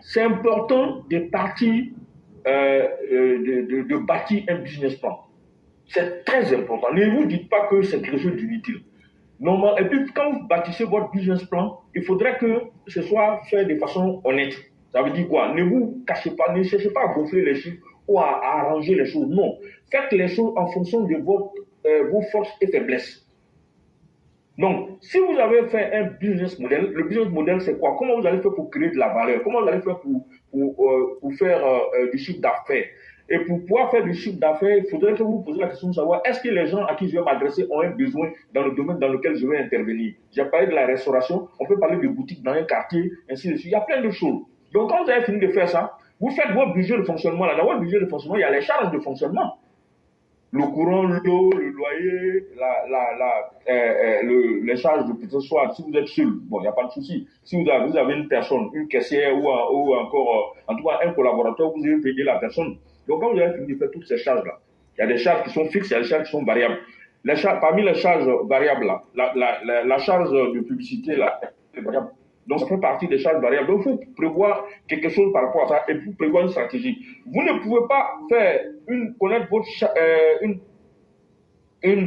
Speaker 2: C'est important de partir, de bâtir un business plan. C'est très important. Ne vous dites pas que c'est quelque chose d'inutile. Et puis, quand vous bâtissez votre business plan, il faudrait que ce soit fait de façon honnête. Ça veut dire quoi? Ne vous cachez pas, ne cherchez pas à gonfler les chiffres ou à arranger les choses. Non. Faites les choses en fonction de vos forces et faiblesses. Donc, si vous avez fait un business model, le business model, c'est quoi? Comment vous allez faire pour créer de la valeur? Comment vous allez faire pour faire du chiffre d'affaires? Et pour pouvoir faire du chiffre d'affaires, il faudrait que vous vous posiez la question de savoir est-ce que les gens à qui je vais m'adresser ont un besoin dans le domaine dans lequel je vais intervenir? J'ai parlé de la restauration, on peut parler de boutiques dans un quartier, ainsi de suite. Il y a plein de choses. Donc, quand vous avez fini de faire ça, vous faites votre budget de fonctionnement. Là, dans votre budget de fonctionnement, il y a les charges de fonctionnement. Le courant, l'eau, le loyer, les charges de petit soir. Si vous êtes seul, bon, il n'y a pas de souci. Si vous avez une personne, une caissière ou encore, en tout cas, un collaborateur, vous allez payer la personne. Donc, quand vous avez fini de faire toutes ces charges-là, il y a des charges qui sont fixes, il y a des charges qui sont variables. Parmi les charges variables, là, la charge de publicité, là, est variable. Donc, ça fait partie des charges variables. Donc, il faut prévoir quelque chose par rapport à ça et puis prévoir une stratégie. Vous ne pouvez pas faire connaître votre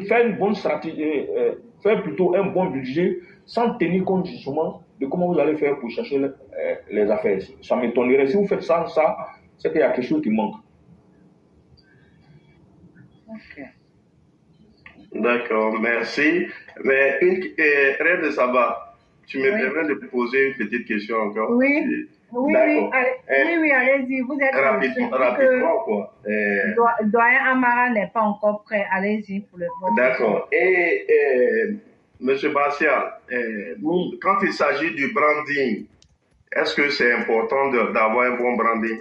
Speaker 2: faire une bonne stratégie, faire plutôt un bon budget sans tenir compte justement de comment vous allez faire pour chercher les affaires. Ça m'étonnerait. Si vous faites ça, c'est qu'il y a quelque chose qui manque.
Speaker 1: Ok.
Speaker 4: D'accord, merci. Mais Reine de Saba, tu me permets de poser une petite question encore?
Speaker 1: Oui. Oui, allez-y. Vous êtes
Speaker 4: rapidement, quoi.
Speaker 1: Doyen Amara n'est pas encore prêt. Allez-y pour le vote.
Speaker 4: D'accord. Et Monsieur Martial, quand il s'agit du branding, est-ce que c'est important d'avoir un bon branding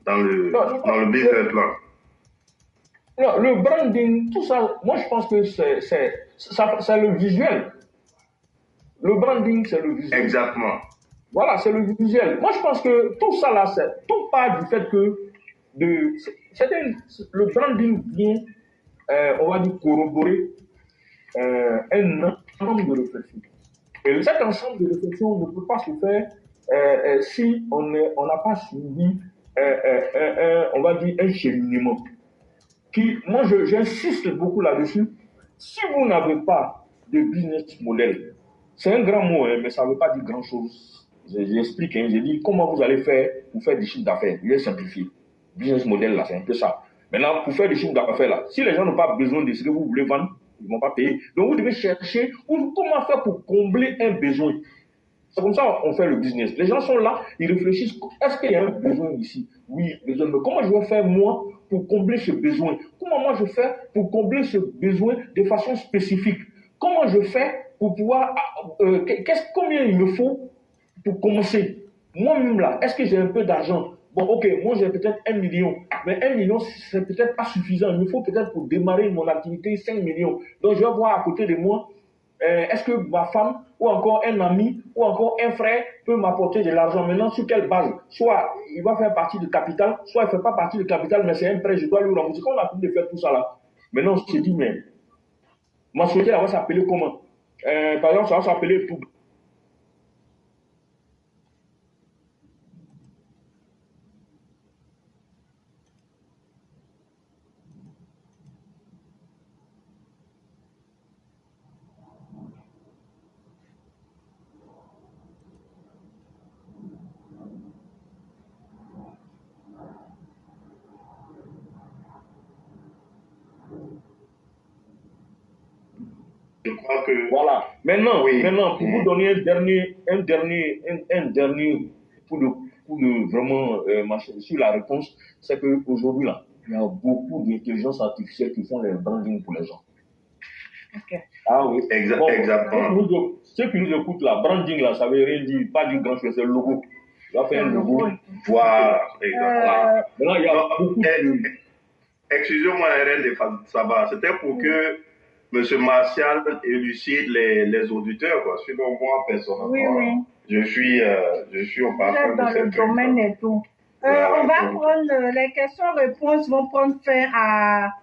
Speaker 4: dans le
Speaker 2: Non,
Speaker 4: business plan.
Speaker 2: le branding, tout ça, moi je pense que c'est le visuel. Le branding, c'est le visuel.
Speaker 4: Exactement.
Speaker 2: Voilà, c'est le visuel. Moi je pense que tout ça là, tout part du fait que le branding vient, on va dire, corroborer un ensemble de réflexions. Et cet ensemble de réflexions ne peut pas se faire si on n'a pas suivi, on va dire, un cheminement. Moi, j'insiste beaucoup là-dessus. Si vous n'avez pas de business model, c'est un grand mot, hein, mais ça ne veut pas dire grand-chose. J'explique, hein, j'ai dit comment vous allez faire pour faire des chiffres d'affaires. Je vais simplifier. Business model, là, c'est un peu ça. Maintenant, pour faire des chiffres d'affaires, là, si les gens n'ont pas besoin de ce que vous voulez vendre, ils ne vont pas payer. Donc, vous devez chercher comment faire pour combler un besoin. C'est comme ça qu'on fait le business. Les gens sont là, ils réfléchissent. Est-ce qu'il y a un besoin ici? Oui, besoin. Mais comment je vais faire moi pour combler ce besoin? Comment moi je fais pour combler ce besoin de façon spécifique? Comment je fais pour pouvoir... combien il me faut pour commencer? Moi-même là, est-ce que j'ai un peu d'argent? Bon, ok, moi j'ai peut-être 1 million. Mais 1 million, c'est peut-être pas suffisant. Il me faut peut-être pour démarrer mon activité 5 millions. Donc je vais voir à côté de moi, est-ce que ma femme ou encore un ami ou encore un frère peut m'apporter de l'argent? Maintenant, sur quelle base? Soit il va faire partie du capital, soit il ne fait pas partie du capital, mais c'est un prêt, je dois lui rembourser. Quand on a fini de faire tout ça là, maintenant on se dit, mais ma société elle va s'appeler comment? Par exemple, ça va s'appeler tout.
Speaker 4: Je crois que...
Speaker 2: Voilà. Maintenant,
Speaker 4: Oui.
Speaker 2: pour vous donner un dernier pour de vraiment marcher sur la réponse, c'est qu'aujourd'hui, là, il y a beaucoup d'intelligence artificielle qui font les branding pour les gens.
Speaker 6: Ok.
Speaker 2: Ah oui,
Speaker 4: Exactement.
Speaker 2: Ceux qui nous écoutent là, branding là, ça veut rien dire, pas du grand chose, c'est le logo. Tu vas faire un logo.
Speaker 4: Voilà, exactement.
Speaker 2: Maintenant, il y a beaucoup de...
Speaker 4: Excusez-moi, RN de Sabah, c'était pour que M. Martial élucide les auditeurs, quoi. Sinon, moi, personnellement, je suis au parcours
Speaker 1: dans le domaine et tout. On va prendre les questions-réponses vont prendre fin à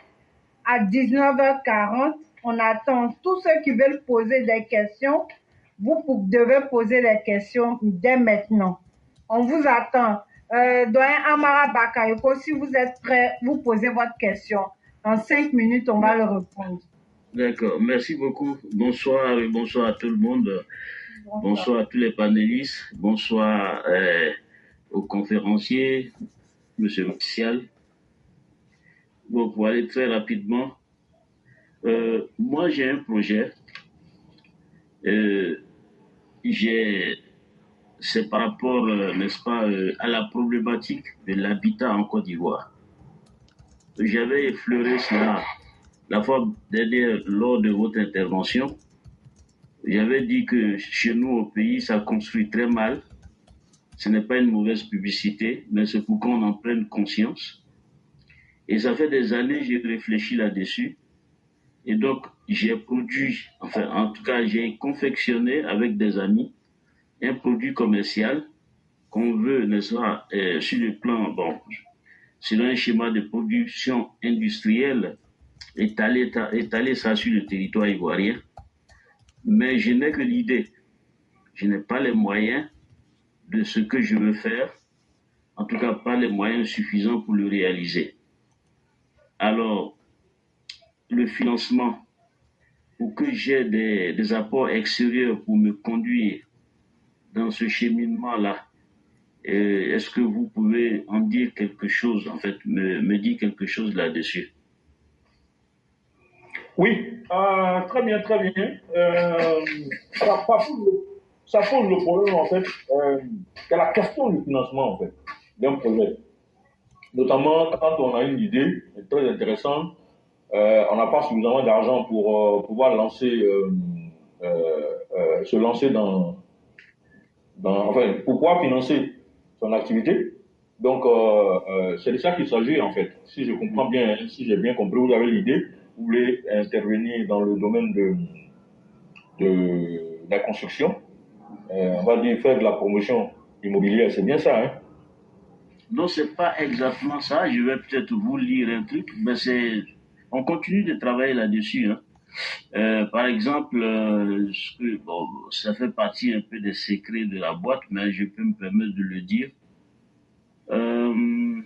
Speaker 1: 19h40. On attend tous ceux qui veulent poser des questions. Vous devez poser les questions dès maintenant. On vous attend. Doyen Amara Bakayoko, si vous êtes prêt, vous posez votre question. En 5 minutes, on va le répondre.
Speaker 3: D'accord, merci beaucoup. Bonsoir et bonsoir à tout le monde. Bonsoir à tous les panélistes. Bonsoir aux conférenciers, Monsieur Martial. Bon, pour aller très rapidement, moi j'ai un projet. C'est par rapport, n'est-ce pas, à la problématique de l'habitat en Côte d'Ivoire. J'avais effleuré cela la fois dernière lors de votre intervention. J'avais dit que chez nous au pays, ça construit très mal. Ce n'est pas une mauvaise publicité, mais c'est pour qu'on en prenne conscience. Et ça fait des années que j'ai réfléchi là-dessus. Et donc, j'ai produit, enfin, en tout cas, j'ai confectionné avec des amis un produit commercial qu'on veut, n'est-ce pas, sur le plan, bon, selon un schéma de production industrielle, étaler ça sur le territoire ivoirien. Mais je n'ai que l'idée. Je n'ai pas les moyens de ce que je veux faire, en tout cas pas les moyens suffisants pour le réaliser. Alors, le financement, pour que j'ai des apports extérieurs pour me conduire dans ce cheminement-là, est-ce que vous pouvez en dire quelque chose, en fait, me dire quelque chose là-dessus?
Speaker 2: Oui, très bien, très bien. Ça pose le problème, en fait, c'est la question du financement, en fait, d'un projet. Notamment quand on a une idée très intéressante, on n'a pas suffisamment d'argent pour pouvoir se lancer enfin, pour pouvoir financer son activité. Donc, c'est de ça qu'il s'agit en fait. Si je comprends bien, si j'ai bien compris, vous avez l'idée, vous voulez intervenir dans le domaine de la construction, on va dire faire de la promotion immobilière, c'est bien ça, hein?
Speaker 3: Non, c'est pas exactement ça. Je vais peut-être vous lire un truc, mais on continue de travailler là-dessus, hein. Par exemple, bon, ça fait partie un peu des secrets de la boîte, mais je peux me permettre de le dire. Euh,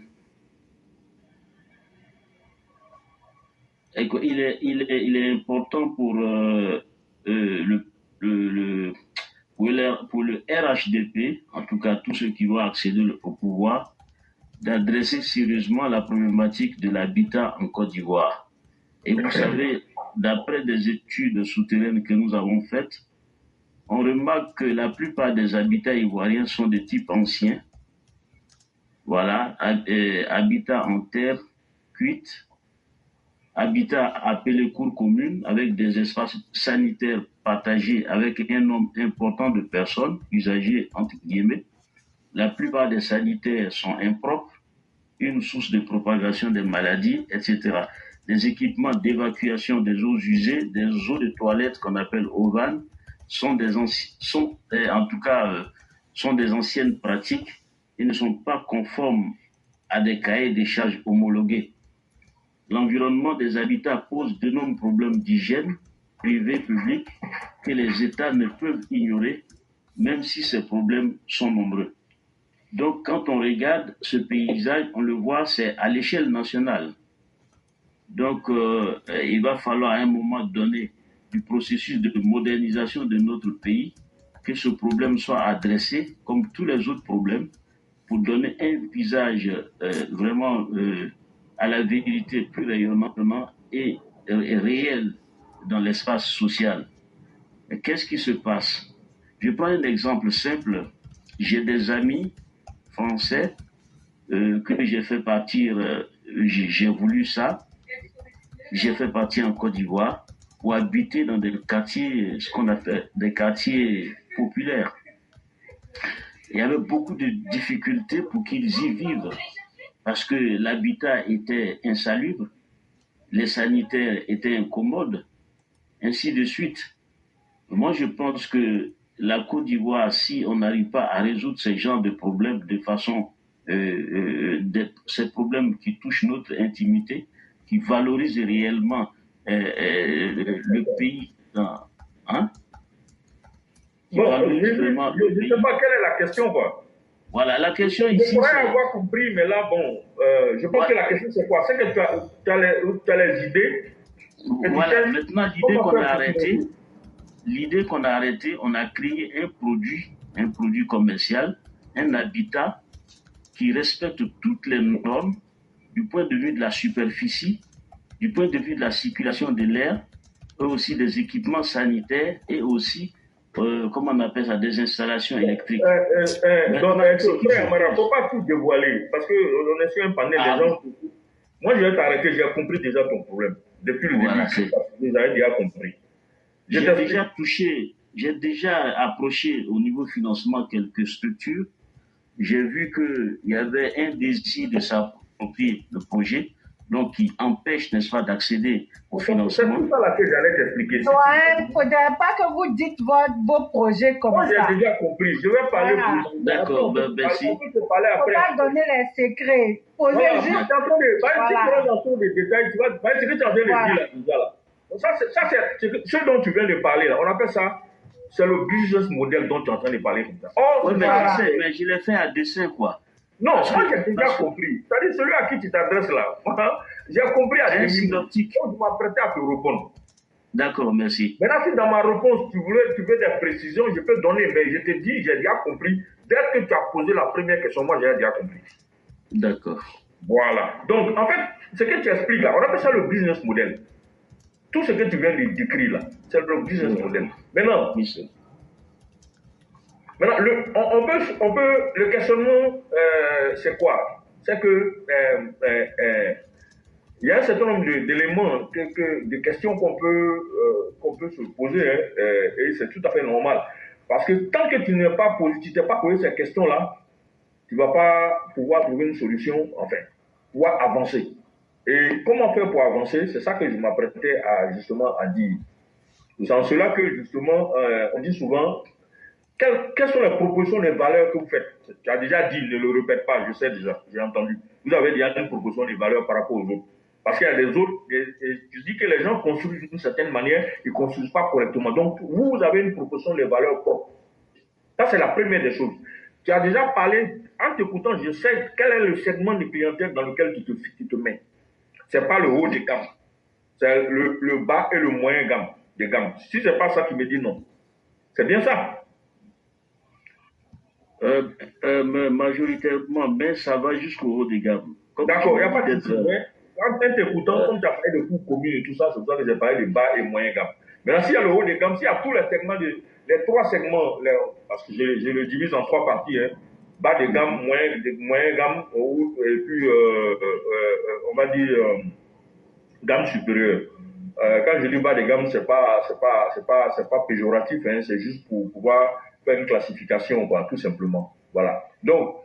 Speaker 3: il est important le, pour le RHDP, en tout cas tous ceux qui vont accéder au pouvoir, d'adresser sérieusement la problématique de l'habitat en Côte d'Ivoire. Et vous savez, d'après des études souterraines que nous avons faites, on remarque que la plupart des habitats ivoiriens sont de type ancien. Voilà, habitats en terre cuite, habitats appelés cours communes avec des espaces sanitaires partagés avec un nombre important de personnes, usagers entre guillemets. La plupart des sanitaires sont impropres, une source de propagation des maladies, etc. Des équipements d'évacuation des eaux usées, des eaux de toilette qu'on appelle OVAN, sont des anciennes pratiques et ne sont pas conformes à des cahiers des charges homologués. L'environnement des habitats pose d'énormes problèmes d'hygiène, privés, publics, que les États ne peuvent ignorer, même si ces problèmes sont nombreux. Donc, quand on regarde ce paysage, on le voit, c'est à l'échelle nationale. Donc, il va falloir à un moment donné du processus de modernisation de notre pays que ce problème soit adressé comme tous les autres problèmes pour donner un visage vraiment à la vérité plus rayonnante et réelle dans l'espace social. Qu'est-ce qui se passe? Je prends un exemple simple. J'ai des amis français que j'ai fait partir, j'ai voulu ça, j'ai fait partir en Côte d'Ivoire pour habiter dans des quartiers, ce qu'on appelle des quartiers populaires. Il y avait beaucoup de difficultés pour qu'ils y vivent parce que l'habitat était insalubre, les sanitaires étaient incommodes, ainsi de suite. Moi, je pense que la Côte d'Ivoire, si on n'arrive pas à résoudre ce genre de problèmes de façon, ces problèmes qui touchent notre intimité, qui valorisent réellement le pays, hein,
Speaker 2: bon, je ne sais pas quelle est la question, quoi.
Speaker 3: Voilà, la question ici.
Speaker 2: Je pourrais avoir compris, mais là, bon, je pense que la question c'est quoi? C'est que tu as les idées.
Speaker 3: Voilà, maintenant l'idée qu'on a arrêtée, on a créé un produit commercial, un habitat qui respecte toutes les normes du point de vue de la superficie, du point de vue de la circulation de l'air, et aussi des équipements sanitaires et aussi comment on appelle ça, des installations électriques.
Speaker 2: Donc, il ne faut pas tout dévoiler, parce qu'on est sur un panel des gens. Moi, je vais t'arrêter, j'ai compris déjà ton problème. Depuis le début, vous avez déjà compris.
Speaker 3: J'ai déjà approché au niveau financement quelques structures. J'ai vu qu'il y avait un désir de s'approprier le projet, donc qui empêche, n'est-ce pas, d'accéder au financement.
Speaker 2: C'est tout ça là que j'allais t'expliquer.
Speaker 5: Non, il ne faudrait pas que vous dites vos projets comme ça.
Speaker 2: Moi, j'ai déjà compris. Je vais parler
Speaker 3: pour vous. D'accord, merci.
Speaker 5: Il ne faut pas donner les secrets. Posez juste.
Speaker 2: Si tu rentres dans les détails, tu vas ce que tu es en train de dire là, déjà là. Ça, c'est ce dont tu viens de parler là. On appelle ça, c'est le business model dont tu es en train de parler comme ça.
Speaker 3: Oui, mais je l'ai fait à dessein, quoi.
Speaker 2: Non, moi j'ai déjà compris. C'est-à-dire celui à qui tu t'adresses là. J'ai compris à
Speaker 3: synoptique.
Speaker 2: Je m'apprêtais à te répondre.
Speaker 3: D'accord, merci.
Speaker 2: Maintenant, si dans ma réponse, tu veux des précisions, je peux donner, mais je te dis, j'ai déjà compris. Dès que tu as posé la première question, moi j'ai déjà compris.
Speaker 3: D'accord.
Speaker 2: Voilà. Donc, en fait, ce que tu expliques là, on appelle ça le business model. Tout ce que tu viens de décrire là, c'est le business model. Maintenant, le questionnement, c'est quoi? C'est que il y a un certain nombre d'éléments, de questions qu'on peut se poser, hein, et c'est tout à fait normal. Parce que tant que tu t'es pas posé ces questions-là, tu ne vas pas pouvoir trouver une solution, enfin, pouvoir avancer. Et comment faire pour avancer? C'est ça que je m'apprêtais à justement à dire. C'est en cela que justement, on dit souvent, quelles sont les propositions, les valeurs que vous faites? Tu as déjà dit, ne le répète pas, je sais déjà, j'ai entendu. Vous avez déjà une proposition des valeurs par rapport aux autres. Parce qu'il y a des autres, et tu dis que les gens construisent d'une certaine manière, ils ne construisent pas correctement. Donc, vous avez une proposition des valeurs propres. Ça, c'est la première des choses. Tu as déjà parlé, en t'écoutant, je sais quel est le segment de clientèle dans lequel tu te mets. Ce n'est pas le haut de gamme, c'est le bas et le moyen gamme, des gammes. Si ce n'est pas ça, tu me dis non. C'est bien ça.
Speaker 3: Majoritairement, mais ça va jusqu'au haut des gammes.
Speaker 2: D'accord, il n'y a pas de souci. En t'écoutant, comme tu as parlé de coûts communs et tout ça, c'est pour ça que j'ai parlé de bas et moyen gamme. Maintenant, s'il y a le haut des gammes, s'il y a tous les segments, les trois segments, parce que je le divise en trois parties, hein, bas de gamme, moyen gamme, et puis, on va dire, gamme supérieure. Quand je dis bas de gamme, c'est pas péjoratif, hein, c'est juste pour pouvoir faire une classification, quoi, tout simplement. Voilà. Donc,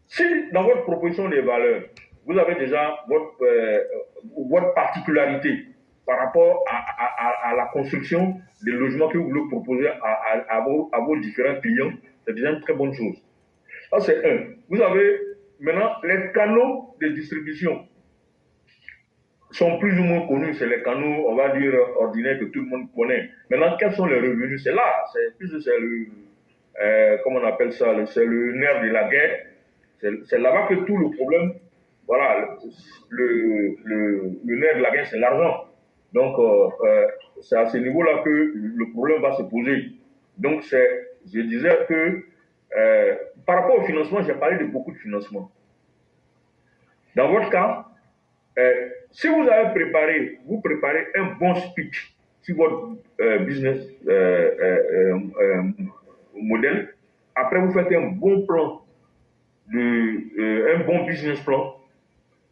Speaker 2: si dans votre proposition des valeurs, vous avez déjà votre particularité par rapport à la construction des logements que vous voulez proposer à vos différents clients, c'est déjà une très bonne chose. Ça, c'est un. Vous avez maintenant les canaux de distribution sont plus ou moins connus, c'est les canaux, on va dire, ordinaires que tout le monde connaît. Maintenant, quels sont les revenus? C'est là, c'est le, comment on appelle ça, c'est le nerf de la guerre. C'est là-bas que tout le problème, voilà, le nerf de la guerre, c'est l'argent. Donc, c'est à ce niveau-là que le problème va se poser. Donc, je disais que, par rapport au financement, j'ai parlé de beaucoup de financement. Dans votre cas, si vous avez vous préparez un bon speech sur votre business modèle, après vous faites un bon plan, un bon business plan,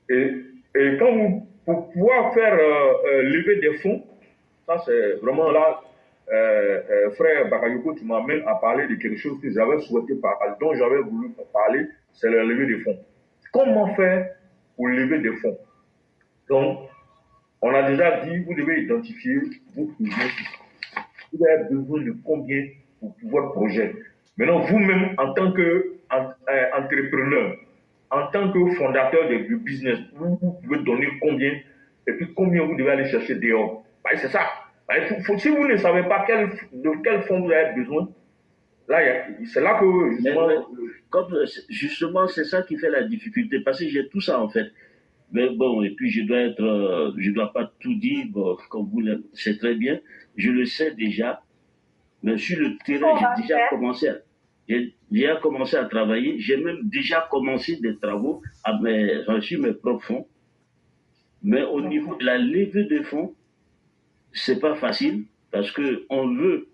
Speaker 2: et quand pour pouvoir faire lever des fonds, ça c'est vraiment là, frère Bakayoko, tu m'amènes à parler de quelque chose que j'avais souhaité parler, dont j'avais voulu parler, c'est la levée des fonds. Comment faire pour lever des fonds? Donc, on a déjà dit, vous devez identifier votre business. Vous avez besoin de combien pour votre projet. Maintenant, vous-même, en tant qu'entrepreneur, en tant que fondateur du business, vous pouvez donner combien et puis combien vous devez aller chercher dehors. C'est ça. Si vous ne savez pas de quel fonds vous avez besoin, là, c'est là que
Speaker 3: justement, c'est ça qui fait la difficulté, parce que j'ai tout ça en fait. Mais bon, et puis je dois pas tout dire, bon, comme vous le savez très bien, je le sais déjà, mais sur le terrain, j'ai déjà commencé à travailler, j'ai même déjà commencé des travaux sur mes propres fonds, mais au niveau de la levée de fonds, c'est pas facile, parce que on veut,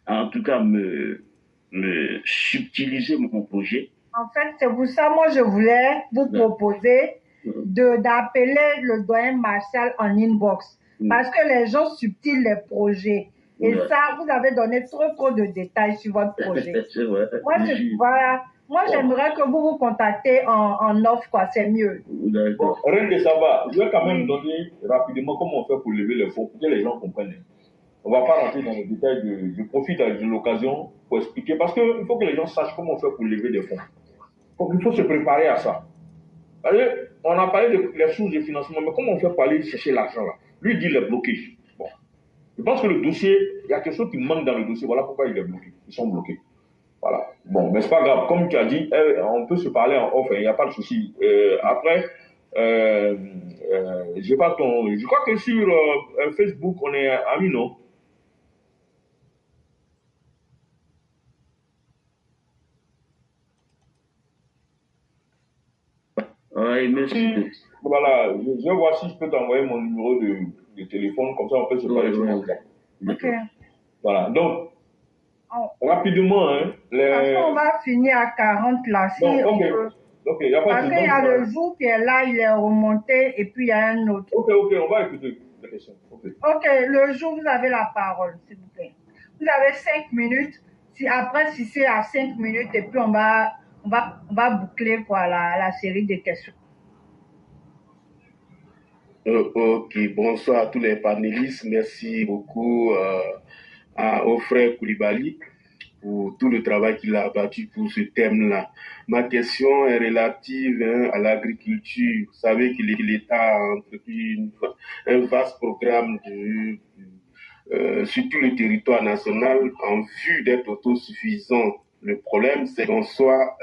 Speaker 3: en tout cas, me subtiliser mon projet.
Speaker 5: En fait, c'est pour ça, moi, je voulais vous proposer d'appeler le doyen Martial en inbox. Parce que les gens subtilent les projets. Et ça, vous avez donné trop de détails sur votre projet.
Speaker 3: C'est vrai.
Speaker 5: Moi, j'aimerais que vous contactez en offre, quoi. C'est mieux.
Speaker 2: Bon, rien que ça va. Je vais quand même donner rapidement comment on fait pour lever les fonds, pour que les gens comprennent. On ne va pas rentrer dans les détails. Je profite de l'occasion pour expliquer. Parce qu'il faut que les gens sachent comment on fait pour lever des fonds. Donc, il faut se préparer à ça. On a parlé des sources de financement, mais comment on fait pour aller chercher l'argent là? Lui, il dit les blocages. Bon. Je pense que le dossier, il y a quelque chose qui manque dans le dossier. Voilà pourquoi il est bloqué. Ils sont bloqués. Voilà. Bon, mais c'est pas grave. Comme tu as dit, on peut se parler en off, il n'y a pas de souci. Après, j'ai pas je crois que sur Facebook, on est amis, non?
Speaker 3: Oui, merci.
Speaker 2: Voilà, je vais voir si je peux t'envoyer mon numéro de téléphone, comme ça on peut se parler sur WhatsApp.
Speaker 5: Ok.
Speaker 2: Voilà, donc, rapidement, hein,
Speaker 5: on va finir à 40 là. Si
Speaker 2: ok, il n'y a pas de
Speaker 5: parce qu'il y a le jour qui est là, il est remonté, et puis il y a un autre.
Speaker 2: Ok, on va écouter la question. Ok,
Speaker 5: le jour, vous avez la parole, s'il vous plaît. Vous avez 5 minutes. Si c'est à 5 minutes, et puis on va on va boucler quoi, la série de questions.
Speaker 4: Ok, bonsoir à tous les panélistes. Merci beaucoup au frère Koulibaly pour tout le travail qu'il a abattu pour ce thème-là. Ma question est relative à l'agriculture. Vous savez que l'État a entrepris un vaste programme sur tout le territoire national en vue d'être autosuffisant. Le problème, c'est qu'on soit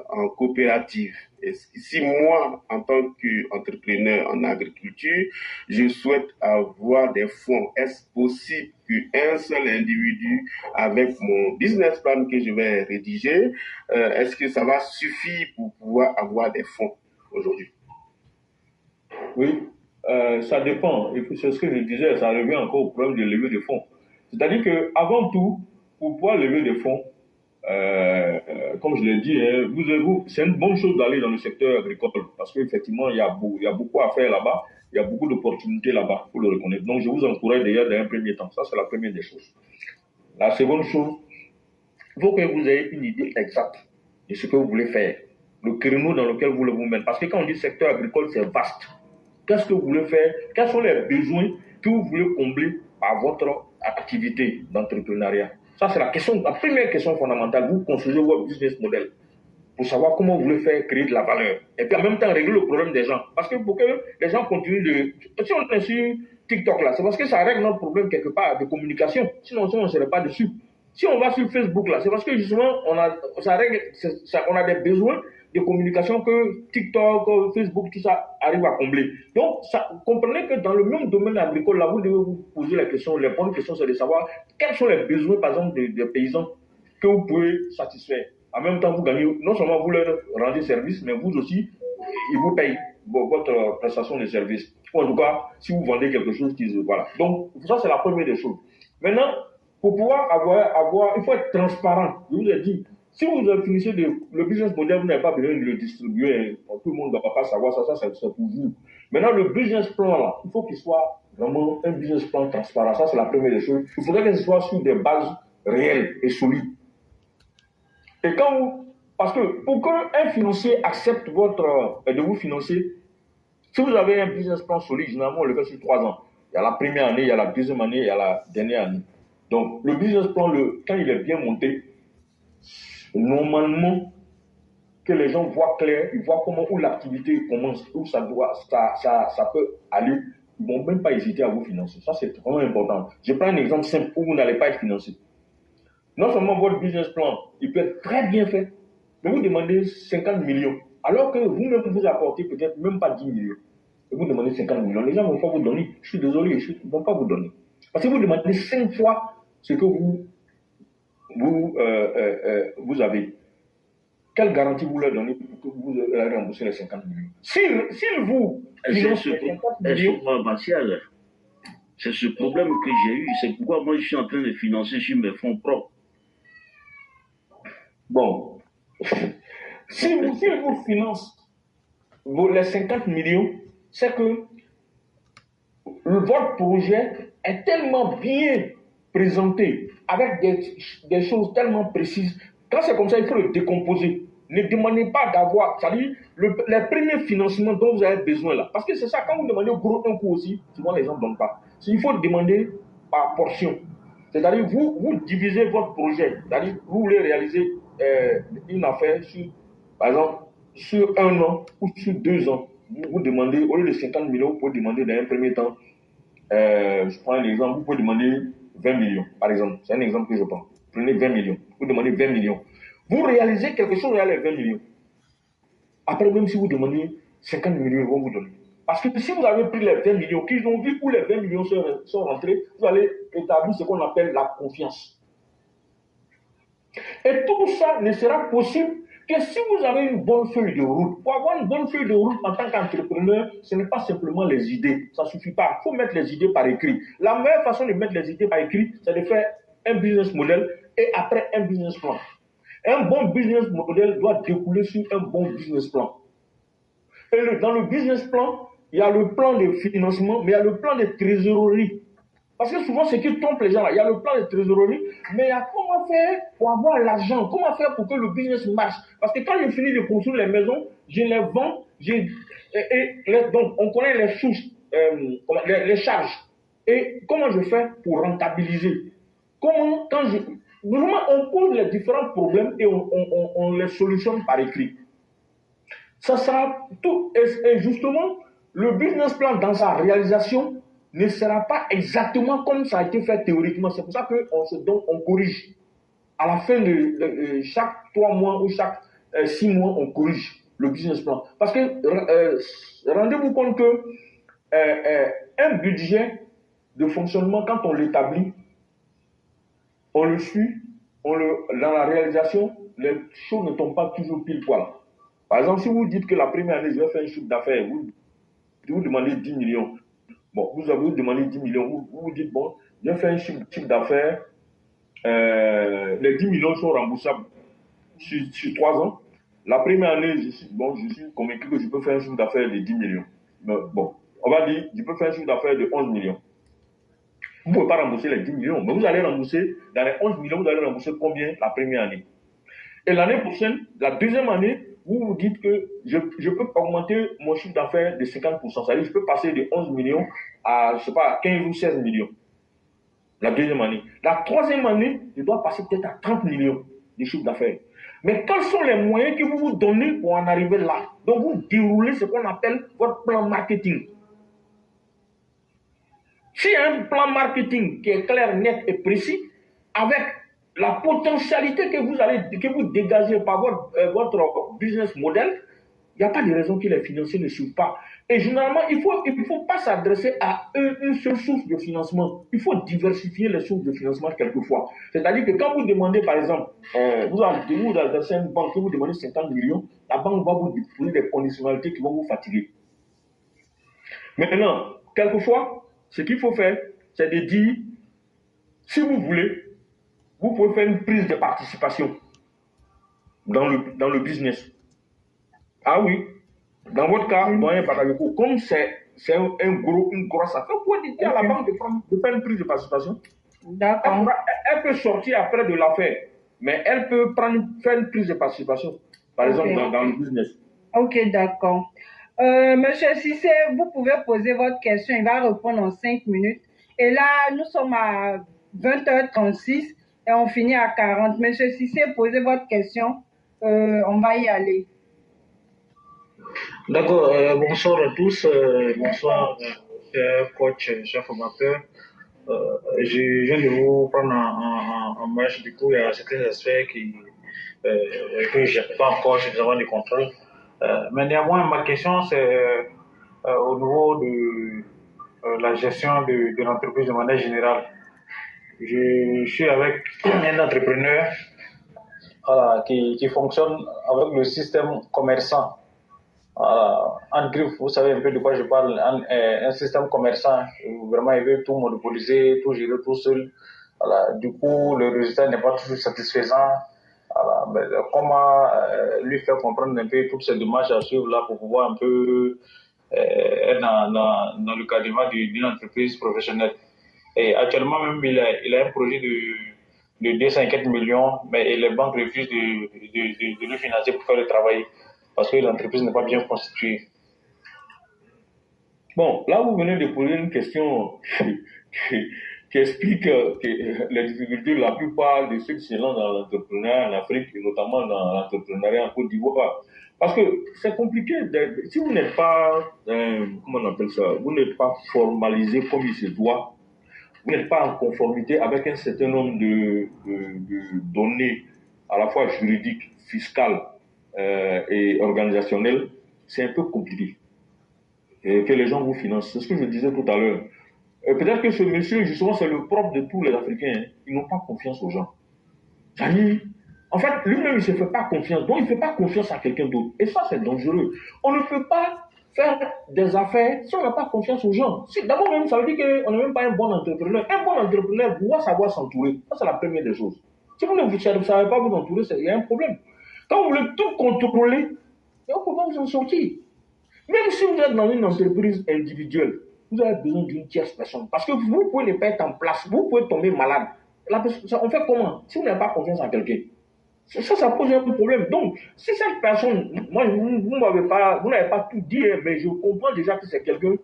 Speaker 4: en coopérative. Et si moi, en tant qu'entrepreneur en agriculture, je souhaite avoir des fonds, est-ce possible qu'un seul individu, avec mon business plan que je vais rédiger, est-ce que ça va suffire pour pouvoir avoir des fonds aujourd'hui?
Speaker 2: Oui, ça dépend. Et puis c'est ce que je disais, ça revient encore au problème de lever des fonds. C'est-à-dire qu'avant tout, pour pouvoir lever des fonds, comme je l'ai dit, c'est une bonne chose d'aller dans le secteur agricole parce qu'effectivement, il y a beaucoup à faire là-bas, il y a beaucoup d'opportunités là-bas, il faut le reconnaître. Donc, je vous encourage déjà dans un premier temps. Ça, c'est la première des choses. La seconde chose, il faut que vous ayez une idée exacte de ce que vous voulez faire, le créneau dans lequel vous voulez vous mettre. Parce que quand on dit secteur agricole, c'est vaste. Qu'est-ce que vous voulez faire? Quels sont les besoins que vous voulez combler par votre activité d'entrepreneuriat? Ça, c'est la première question fondamentale. Vous construisez votre business model pour savoir comment vous voulez faire créer de la valeur. Et puis en même temps, régler le problème des gens. Parce que pour que les gens continuent de... Si on est sur TikTok là, c'est parce que ça règle notre problème quelque part de communication. Sinon on ne serait pas dessus. Si on va sur Facebook là, c'est parce que justement, on a des besoins de communication que TikTok, Facebook, tout ça arrive à combler. Donc, vous comprenez que dans le même domaine agricole, là, vous devez vous poser la question, les bonnes questions, c'est de savoir quels sont les besoins, par exemple, des paysans que vous pouvez satisfaire. En même temps, vous gagnez, non seulement vous leur rendez service, mais vous aussi, ils vous payent votre prestation de service. En tout cas, si vous vendez quelque chose, voilà. Donc, ça, c'est la première des choses. Maintenant, pour pouvoir avoir, il faut être transparent. Je vous ai dit, si vous finissez le business model, vous n'avez pas besoin de le distribuer. Tout le monde ne va pas savoir ça, c'est pour vous. Maintenant, le business plan, là, il faut qu'il soit vraiment un business plan transparent. Ça, c'est la première des choses. Il faudrait que ce soit sur des bases réelles et solides. Et parce que pour qu'un financier accepte de vous financer, si vous avez un business plan solide, généralement, on le fait sur 3 ans. Il y a la première année, il y a la deuxième année, il y a la dernière année. Donc, le business plan, quand il est bien monté, normalement, que les gens voient clair, ils voient où l'activité commence, où ça peut aller, ils ne vont même pas hésiter à vous financer. Ça, c'est vraiment important. Je prends un exemple simple où vous n'allez pas être financé. Non seulement votre business plan, il peut être très bien fait, mais vous demandez 50 millions, alors que vous-même vous apportez peut-être même pas 10 millions. Et vous demandez 50 millions, les gens ne vont pas vous donner. Je suis désolé, ils ne vont pas vous donner. Parce que vous demandez 5 fois ce que vous avez. Quelle garantie vous leur donnez pour que vous allez rembourser les 50 millions? S'ils vous financent les 50 millions...
Speaker 3: Martial, c'est ce problème que j'ai eu. C'est pourquoi moi je suis en train de financer sur mes fonds propres.
Speaker 2: Bon. Si vous financez les 50 millions, c'est que votre projet est tellement bien présenté, avec des choses tellement précises. Quand c'est comme ça, il faut le décomposer. Ne demandez pas d'avoir, c'est-à-dire les premiers financements dont vous avez besoin là. Parce que c'est ça, quand vous demandez gros un coup aussi, souvent les gens ne donnent pas. Il faut demander par portion. C'est-à-dire, vous divisez votre projet. C'est-à-dire, vous voulez réaliser une affaire par exemple, sur 1 an ou sur 2 ans. Vous demandez, au lieu de 50 millions, vous pouvez demander dans un premier temps, je prends un exemple, vous pouvez demander 20 millions, par exemple. C'est un exemple que je prends. Prenez 20 millions. Vous demandez 20 millions. Vous réalisez quelque chose avec les 20 millions. Après, même si vous demandez 50 millions, ils vont vous donner. Parce que si vous avez pris les 20 millions, qu'ils ont vu où les 20 millions sont rentrés, vous allez établir ce qu'on appelle la confiance. Et tout ça ne sera possible que si vous avez une bonne feuille de route. Pour avoir une bonne feuille de route en tant qu'entrepreneur, ce n'est pas simplement les idées. Ça ne suffit pas. Il faut mettre les idées par écrit. La meilleure façon de mettre les idées par écrit, c'est de faire un business model et après un business plan. Un bon business model doit découler sur un bon business plan. Et dans le business plan, il y a le plan de financement, mais il y a le plan de trésorerie. Parce que souvent, ce qui trompe les gens, là, il y a le plan de trésorerie, mais il y a comment faire pour avoir l'argent, comment faire pour que le business marche. Parce que quand je finis de construire les maisons, je les vends, donc on connaît les sources, les charges. Et comment je fais pour rentabiliser? Comment, vraiment, on pose les différents problèmes et on les solutionne par écrit. Ça sera tout, et justement, le business plan dans sa réalisation ne sera pas exactement comme ça a été fait théoriquement. C'est pour ça qu'on corrige. À la fin de chaque 3 mois ou chaque 6 mois, on corrige le business plan. Parce que rendez-vous compte que un budget de fonctionnement, quand on l'établit, on le suit, dans la réalisation, les choses ne tombent pas toujours pile poil. Par exemple, si vous dites que la première année, je vais faire un chiffre d'affaires, vous demandez 10 millions. Bon, vous avez demandé 10 millions, vous dites, bon, je vais faire un chiffre d'affaires, les 10 millions sont remboursables sur 3 ans. La première année, je suis convaincu que je peux faire un chiffre d'affaires de 10 millions. Mais bon, on va dire, je peux faire un chiffre d'affaires de 11 millions. Vous ne pouvez pas rembourser les 10 millions, mais vous allez rembourser, dans les 11 millions, vous allez rembourser combien la première année? Et l'année prochaine, la deuxième année, vous vous dites que je peux augmenter mon chiffre d'affaires de 50%. C'est-à-dire que je peux passer de 11 millions à, je sais pas, 15 ou 16 millions. La deuxième année. La troisième année, je dois passer peut-être à 30 millions de chiffre d'affaires. Mais quels sont les moyens que vous vous donnez pour en arriver là? Donc, vous déroulez ce qu'on appelle votre plan marketing. S'il y a un plan marketing qui est clair, net et précis, avec la potentialité que vous dégagez par votre business model, il n'y a pas de raison que les financiers ne suivent pas. Et généralement, il ne faut pas s'adresser à une seule source de financement. Il faut diversifier les sources de financement quelquefois. C'est-à-dire que quand vous demandez, par exemple, vous adressez à une banque, vous demandez 50 millions, la banque va vous donner des conditionnalités qui vont vous fatiguer. Maintenant, quelquefois, ce qu'il faut faire, c'est de dire, si vous voulez, vous pouvez faire une prise de participation dans le business. Ah oui, dans votre cas, comme c'est une grosse affaire, vous pouvez dire à la banque de faire une prise de participation.
Speaker 5: D'accord.
Speaker 2: Elle peut sortir après de l'affaire, mais elle peut faire une prise de participation, par exemple, dans le business.
Speaker 5: Ok, d'accord. Monsieur Cissé, vous pouvez poser votre question, il va répondre en 5 minutes. Et là, nous sommes à 20h36 et on finit à 40. Monsieur Cissé, posez votre question, on va y aller.
Speaker 7: D'accord, bonsoir à tous, bonsoir cher coach, cher formateur. Je viens de vous prendre en marche, du coup il y a certains aspects que je n'ai pas encore suffisamment de contrôle. Mais néanmoins, ma question c'est au niveau de la gestion de l'entreprise de manière générale. Je suis avec un entrepreneur qui fonctionne avec le système commerçant. En griffe, vous savez un peu de quoi je parle, un système commerçant où vraiment il veut tout monopoliser, tout gérer tout seul. Voilà. Du coup, le résultat n'est pas toujours satisfaisant. Voilà. Mais comment lui faire comprendre un peu toutes ces démarches à suivre là pour pouvoir un peu être dans le cadre d'une entreprise professionnelle. Et actuellement même, il a un projet de 204 millions, mais les banques refusent de le financer pour faire le travail parce que l'entreprise n'est pas bien constituée.
Speaker 2: Bon, là, vous venez de poser une question qui explique les difficultés de la plupart de ceux qui se lancent dans l'entrepreneuriat en Afrique, et notamment dans l'entrepreneuriat en Côte d'Ivoire. Parce que c'est compliqué, si vous n'êtes pas, comment on appelle ça, vous n'êtes pas formalisé comme il se doit, vous n'êtes pas en conformité avec un certain nombre de données, à la fois juridiques, fiscales et organisationnelles, c'est un peu compliqué. Et que les gens vous financent. C'est ce que je disais tout à l'heure. Peut-être que ce monsieur, justement, c'est le propre de tous les Africains. Hein. Ils n'ont pas confiance aux gens. En fait, lui-même, il ne se fait pas confiance. Donc, il ne fait pas confiance à quelqu'un d'autre. Et ça, c'est dangereux. On ne peut pas faire des affaires si on n'a pas confiance aux gens. D'abord, même, ça veut dire qu'on n'est même pas un bon entrepreneur. Un bon entrepreneur doit savoir s'entourer. Ça, c'est la première des choses. Si vous ne savez pas vous entourer, il y a un problème. Quand vous voulez tout contrôler, on ne peut pas vous en sortir. Même si vous êtes dans une entreprise individuelle,
Speaker 8: vous avez besoin d'une tierce personne. Parce que vous pouvez ne pas être en place, vous pouvez tomber malade. On fait comment? Si vous n'avez pas confiance en quelqu'un, ça pose un problème. Donc, si cette personne, moi, vous n'avez pas tout dit, mais je comprends déjà que c'est quelqu'un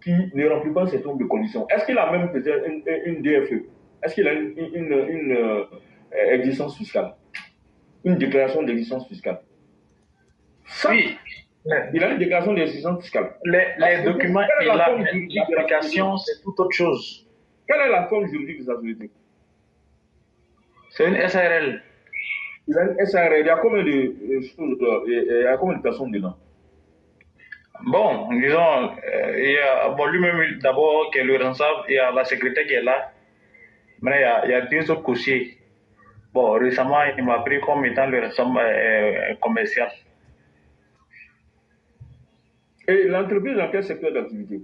Speaker 8: qui ne remplit pas un certain nombre de conditions. Est-ce qu'il a même peut-être une DFE? Est-ce qu'il a une existence fiscale? Une déclaration d'existence fiscale? Ça,
Speaker 7: Oui.
Speaker 8: il a une déclaration d'existence fiscale.
Speaker 7: Les documents et l'application, c'est tout autre chose.
Speaker 8: Quelle est la forme juridique de sa société?
Speaker 7: C'est une SARL.
Speaker 8: Il a une SARL. Il y a combien de personnes dedans?
Speaker 7: Bon, disons, il y a lui-même d'abord qui est le responsable, il y a la secrétaire qui est là. Mais il y a deux autres coursiers. Bon, récemment, il m'a pris comme étant le responsable commercial.
Speaker 8: Et l'entreprise dans quel secteur d'activité?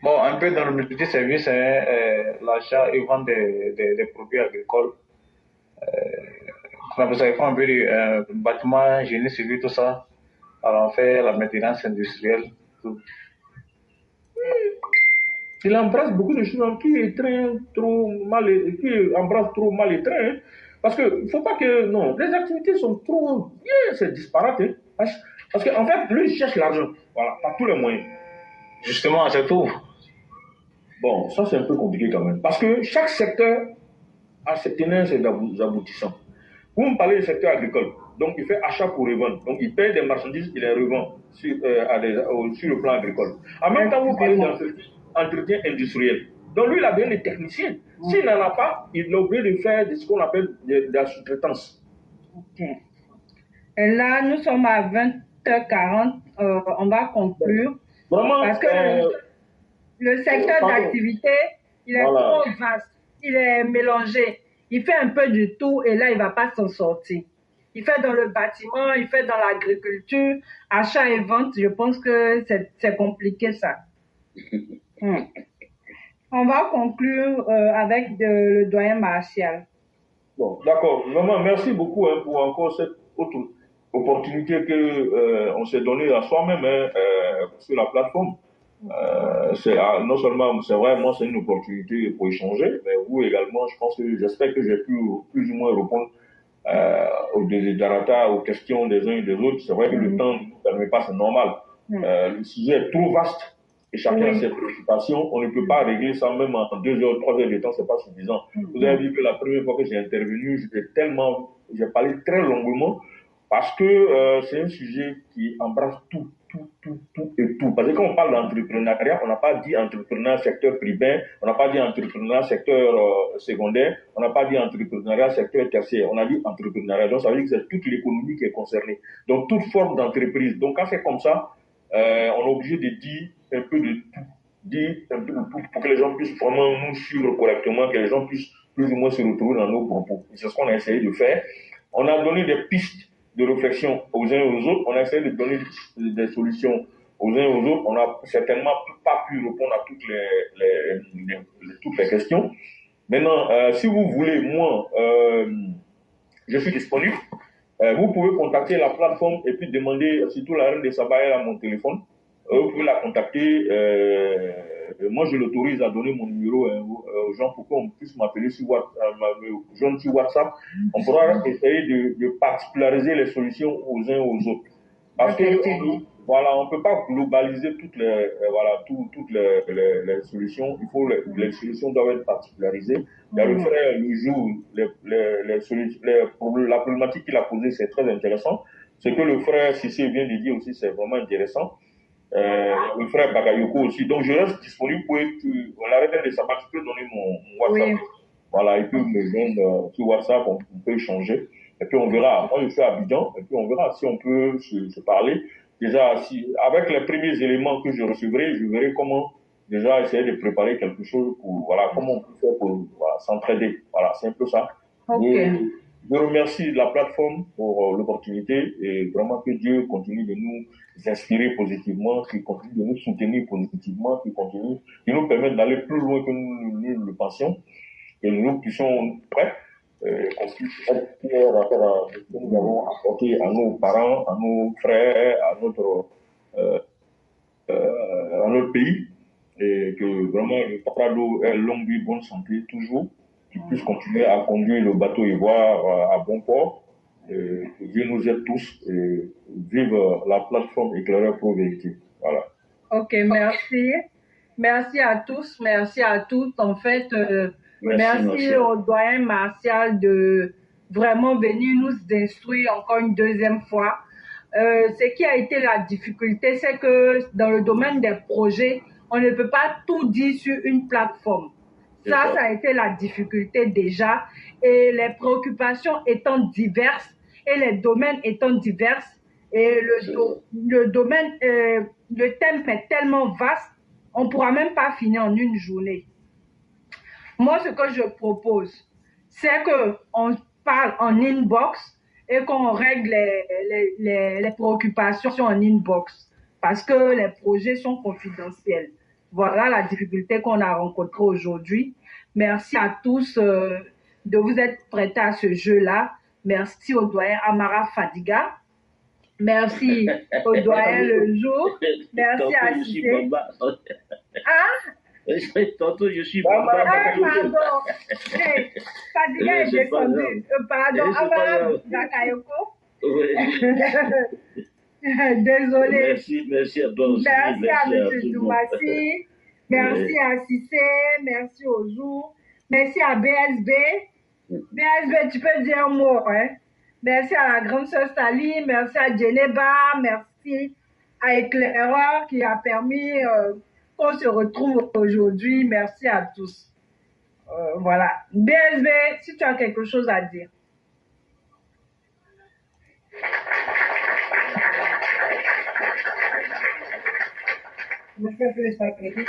Speaker 7: Bon, un peu dans le multi-service, l'achat et vente des produits agricoles. On appelle ça, ils font un peu de bâtiment, génie civil, tout ça. Alors, on fait la maintenance industrielle, tout.
Speaker 8: Il embrasse beaucoup de choses qui embrasse trop mal les trains. Hein. Parce que il ne faut pas que. Non, les activités sont trop. C'est disparate. Hein. Parce qu'en fait, lui, il cherche l'argent. Voilà, par tous les moyens.
Speaker 7: Justement, c'est tout.
Speaker 8: Bon, ça, c'est un peu compliqué quand même. Parce que chaque secteur a ses tenants et ses aboutissants. Vous me parlez du secteur agricole. Donc, il fait achat pour revendre. Donc, il paye des marchandises, il les revend sur le plan agricole. En même temps, vous parlez d'entretien industriel. Donc, lui, il a besoin de techniciens. S'il n'en a pas, il est obligé de faire ce qu'on appelle de la sous-traitance.
Speaker 5: Ok. Et là, nous sommes à 20h40. On va conclure.
Speaker 8: Vraiment,
Speaker 5: parce que le secteur d'activité, il est trop vaste. Il est mélangé. Il fait un peu du tout et là, il ne va pas s'en sortir. Il fait dans le bâtiment, il fait dans l'agriculture, achat et vente. Je pense que c'est compliqué, ça. On va conclure avec le doyen Martial.
Speaker 8: Bon, d'accord. Vraiment, merci beaucoup pour encore cette autre opportunité qu'on s'est donnée à soi-même sur la plateforme. Non seulement, c'est vrai, moi, c'est une opportunité pour échanger, mais vous également, j'espère que j'ai pu plus ou moins répondre aux desiderata, aux questions des uns et des autres. C'est vrai que le temps ne nous permet pas, c'est normal. Le sujet est trop vaste et chacun a ses préoccupations. On ne peut pas régler ça même en 2 heures, 3 heures de temps, c'est pas suffisant. Vous avez vu que la première fois que j'ai intervenu, j'ai parlé très longuement parce que c'est un sujet qui embrasse tout et tout. Parce que quand on parle d'entrepreneuriat, on n'a pas dit entrepreneuriat secteur primaire, on n'a pas dit entrepreneuriat secteur secondaire, on n'a pas dit entrepreneuriat secteur tertiaire, on a dit entrepreneuriat. Donc ça veut dire que c'est toute l'économie qui est concernée. Donc toute forme d'entreprise. Donc quand c'est comme ça, on est obligé de dire un peu de tout, pour que les gens puissent vraiment nous suivre correctement, que les gens puissent plus ou moins se retrouver dans nos propos. C'est ce qu'on a essayé de faire. On a donné des pistes de réflexion aux uns et aux autres. On a essayé de donner des solutions aux uns et aux autres. On n'a certainement pas pu répondre à toutes les questions. Maintenant, si vous voulez, moi, je suis disponible. Vous pouvez contacter la plateforme et puis demander, surtout la reine de Sabaël à mon téléphone. Vous pouvez la contacter. Moi, je l'autorise à donner mon numéro aux gens pour qu'on puisse m'appeler sur WhatsApp. On pourra essayer de particulariser les solutions aux uns et aux autres. Parce que, voilà, on ne peut pas globaliser toutes les solutions. Les solutions doivent être particularisées. Il y a le frère le jour, la problématique qu'il a posée, c'est très intéressant. Ce que le frère Cissé vient de dire aussi, c'est vraiment intéressant. Le frère Bagayoko aussi. Donc, je reste disponible pour l'arrêt de Sabat, tu peux donner mon WhatsApp. Oui. Voilà, il peut me joindre sur WhatsApp, on peut échanger. Et puis, on verra. Moi, je suis à Abidjan, et puis on verra si on peut se parler. Déjà, avec les premiers éléments que je recevrai, je verrai comment déjà essayer de préparer quelque chose pour, comment on peut faire pour s'entraider. Voilà, c'est un peu ça.
Speaker 5: Okay.
Speaker 8: Je remercie la plateforme pour l'opportunité et vraiment que Dieu continue de nous inspirer positivement, qu'il continue de nous soutenir positivement, qu'il continue de nous permettre d'aller plus loin que nous le pensions, que nous puissions qu'on puisse être fiers à ce que nous avons apporté à nos parents, à nos frères, à notre
Speaker 2: dans notre pays et que vraiment le Papa d'eau ait longue vie, bonne santé toujours, qu'il puisse continuer à conduire le bateau Ivoire à bon port, que Dieu nous aide tous et vive la plateforme Éclaireur Pro Vérité. Voilà.
Speaker 5: Ok, merci. Merci à tous, merci à toutes. En fait, merci au doyen Martial de vraiment venir nous instruire encore une deuxième fois. Ce qui a été la difficulté, c'est que dans le domaine des projets, on ne peut pas tout dire sur une plateforme. Ça a été la difficulté déjà. Et les préoccupations étant diverses et les domaines étant divers, et le domaine, le thème est tellement vaste, on ne pourra même pas finir en une journée. Moi, ce que je propose, c'est qu'on parle en inbox et qu'on règle les préoccupations en inbox parce que les projets sont confidentiels. Voilà la difficulté qu'on a rencontrée aujourd'hui. Merci à tous de vous être prêtés à ce jeu-là. Merci au doyen Amara Fadiga. Merci au doyen Le Jour. Merci à Cissé.
Speaker 3: Tantôt, je suis Bamba.
Speaker 5: Pardon. Fadiga est descendu. Pardon, Amara Bakayoko. Désolé.
Speaker 3: Merci à toi aussi.
Speaker 5: Merci à M. Doumassi. Merci à Cissé. Merci au Jour. Merci à BSB. BSB, tu peux dire un mot, hein? Merci à la grande sœur Sally. Merci à Djeneba. Merci à Éclaireur qui a permis qu'on se retrouve aujourd'hui. Merci à tous. Voilà. BSB, si tu as quelque chose à dire. Je fais plus ça, crédit.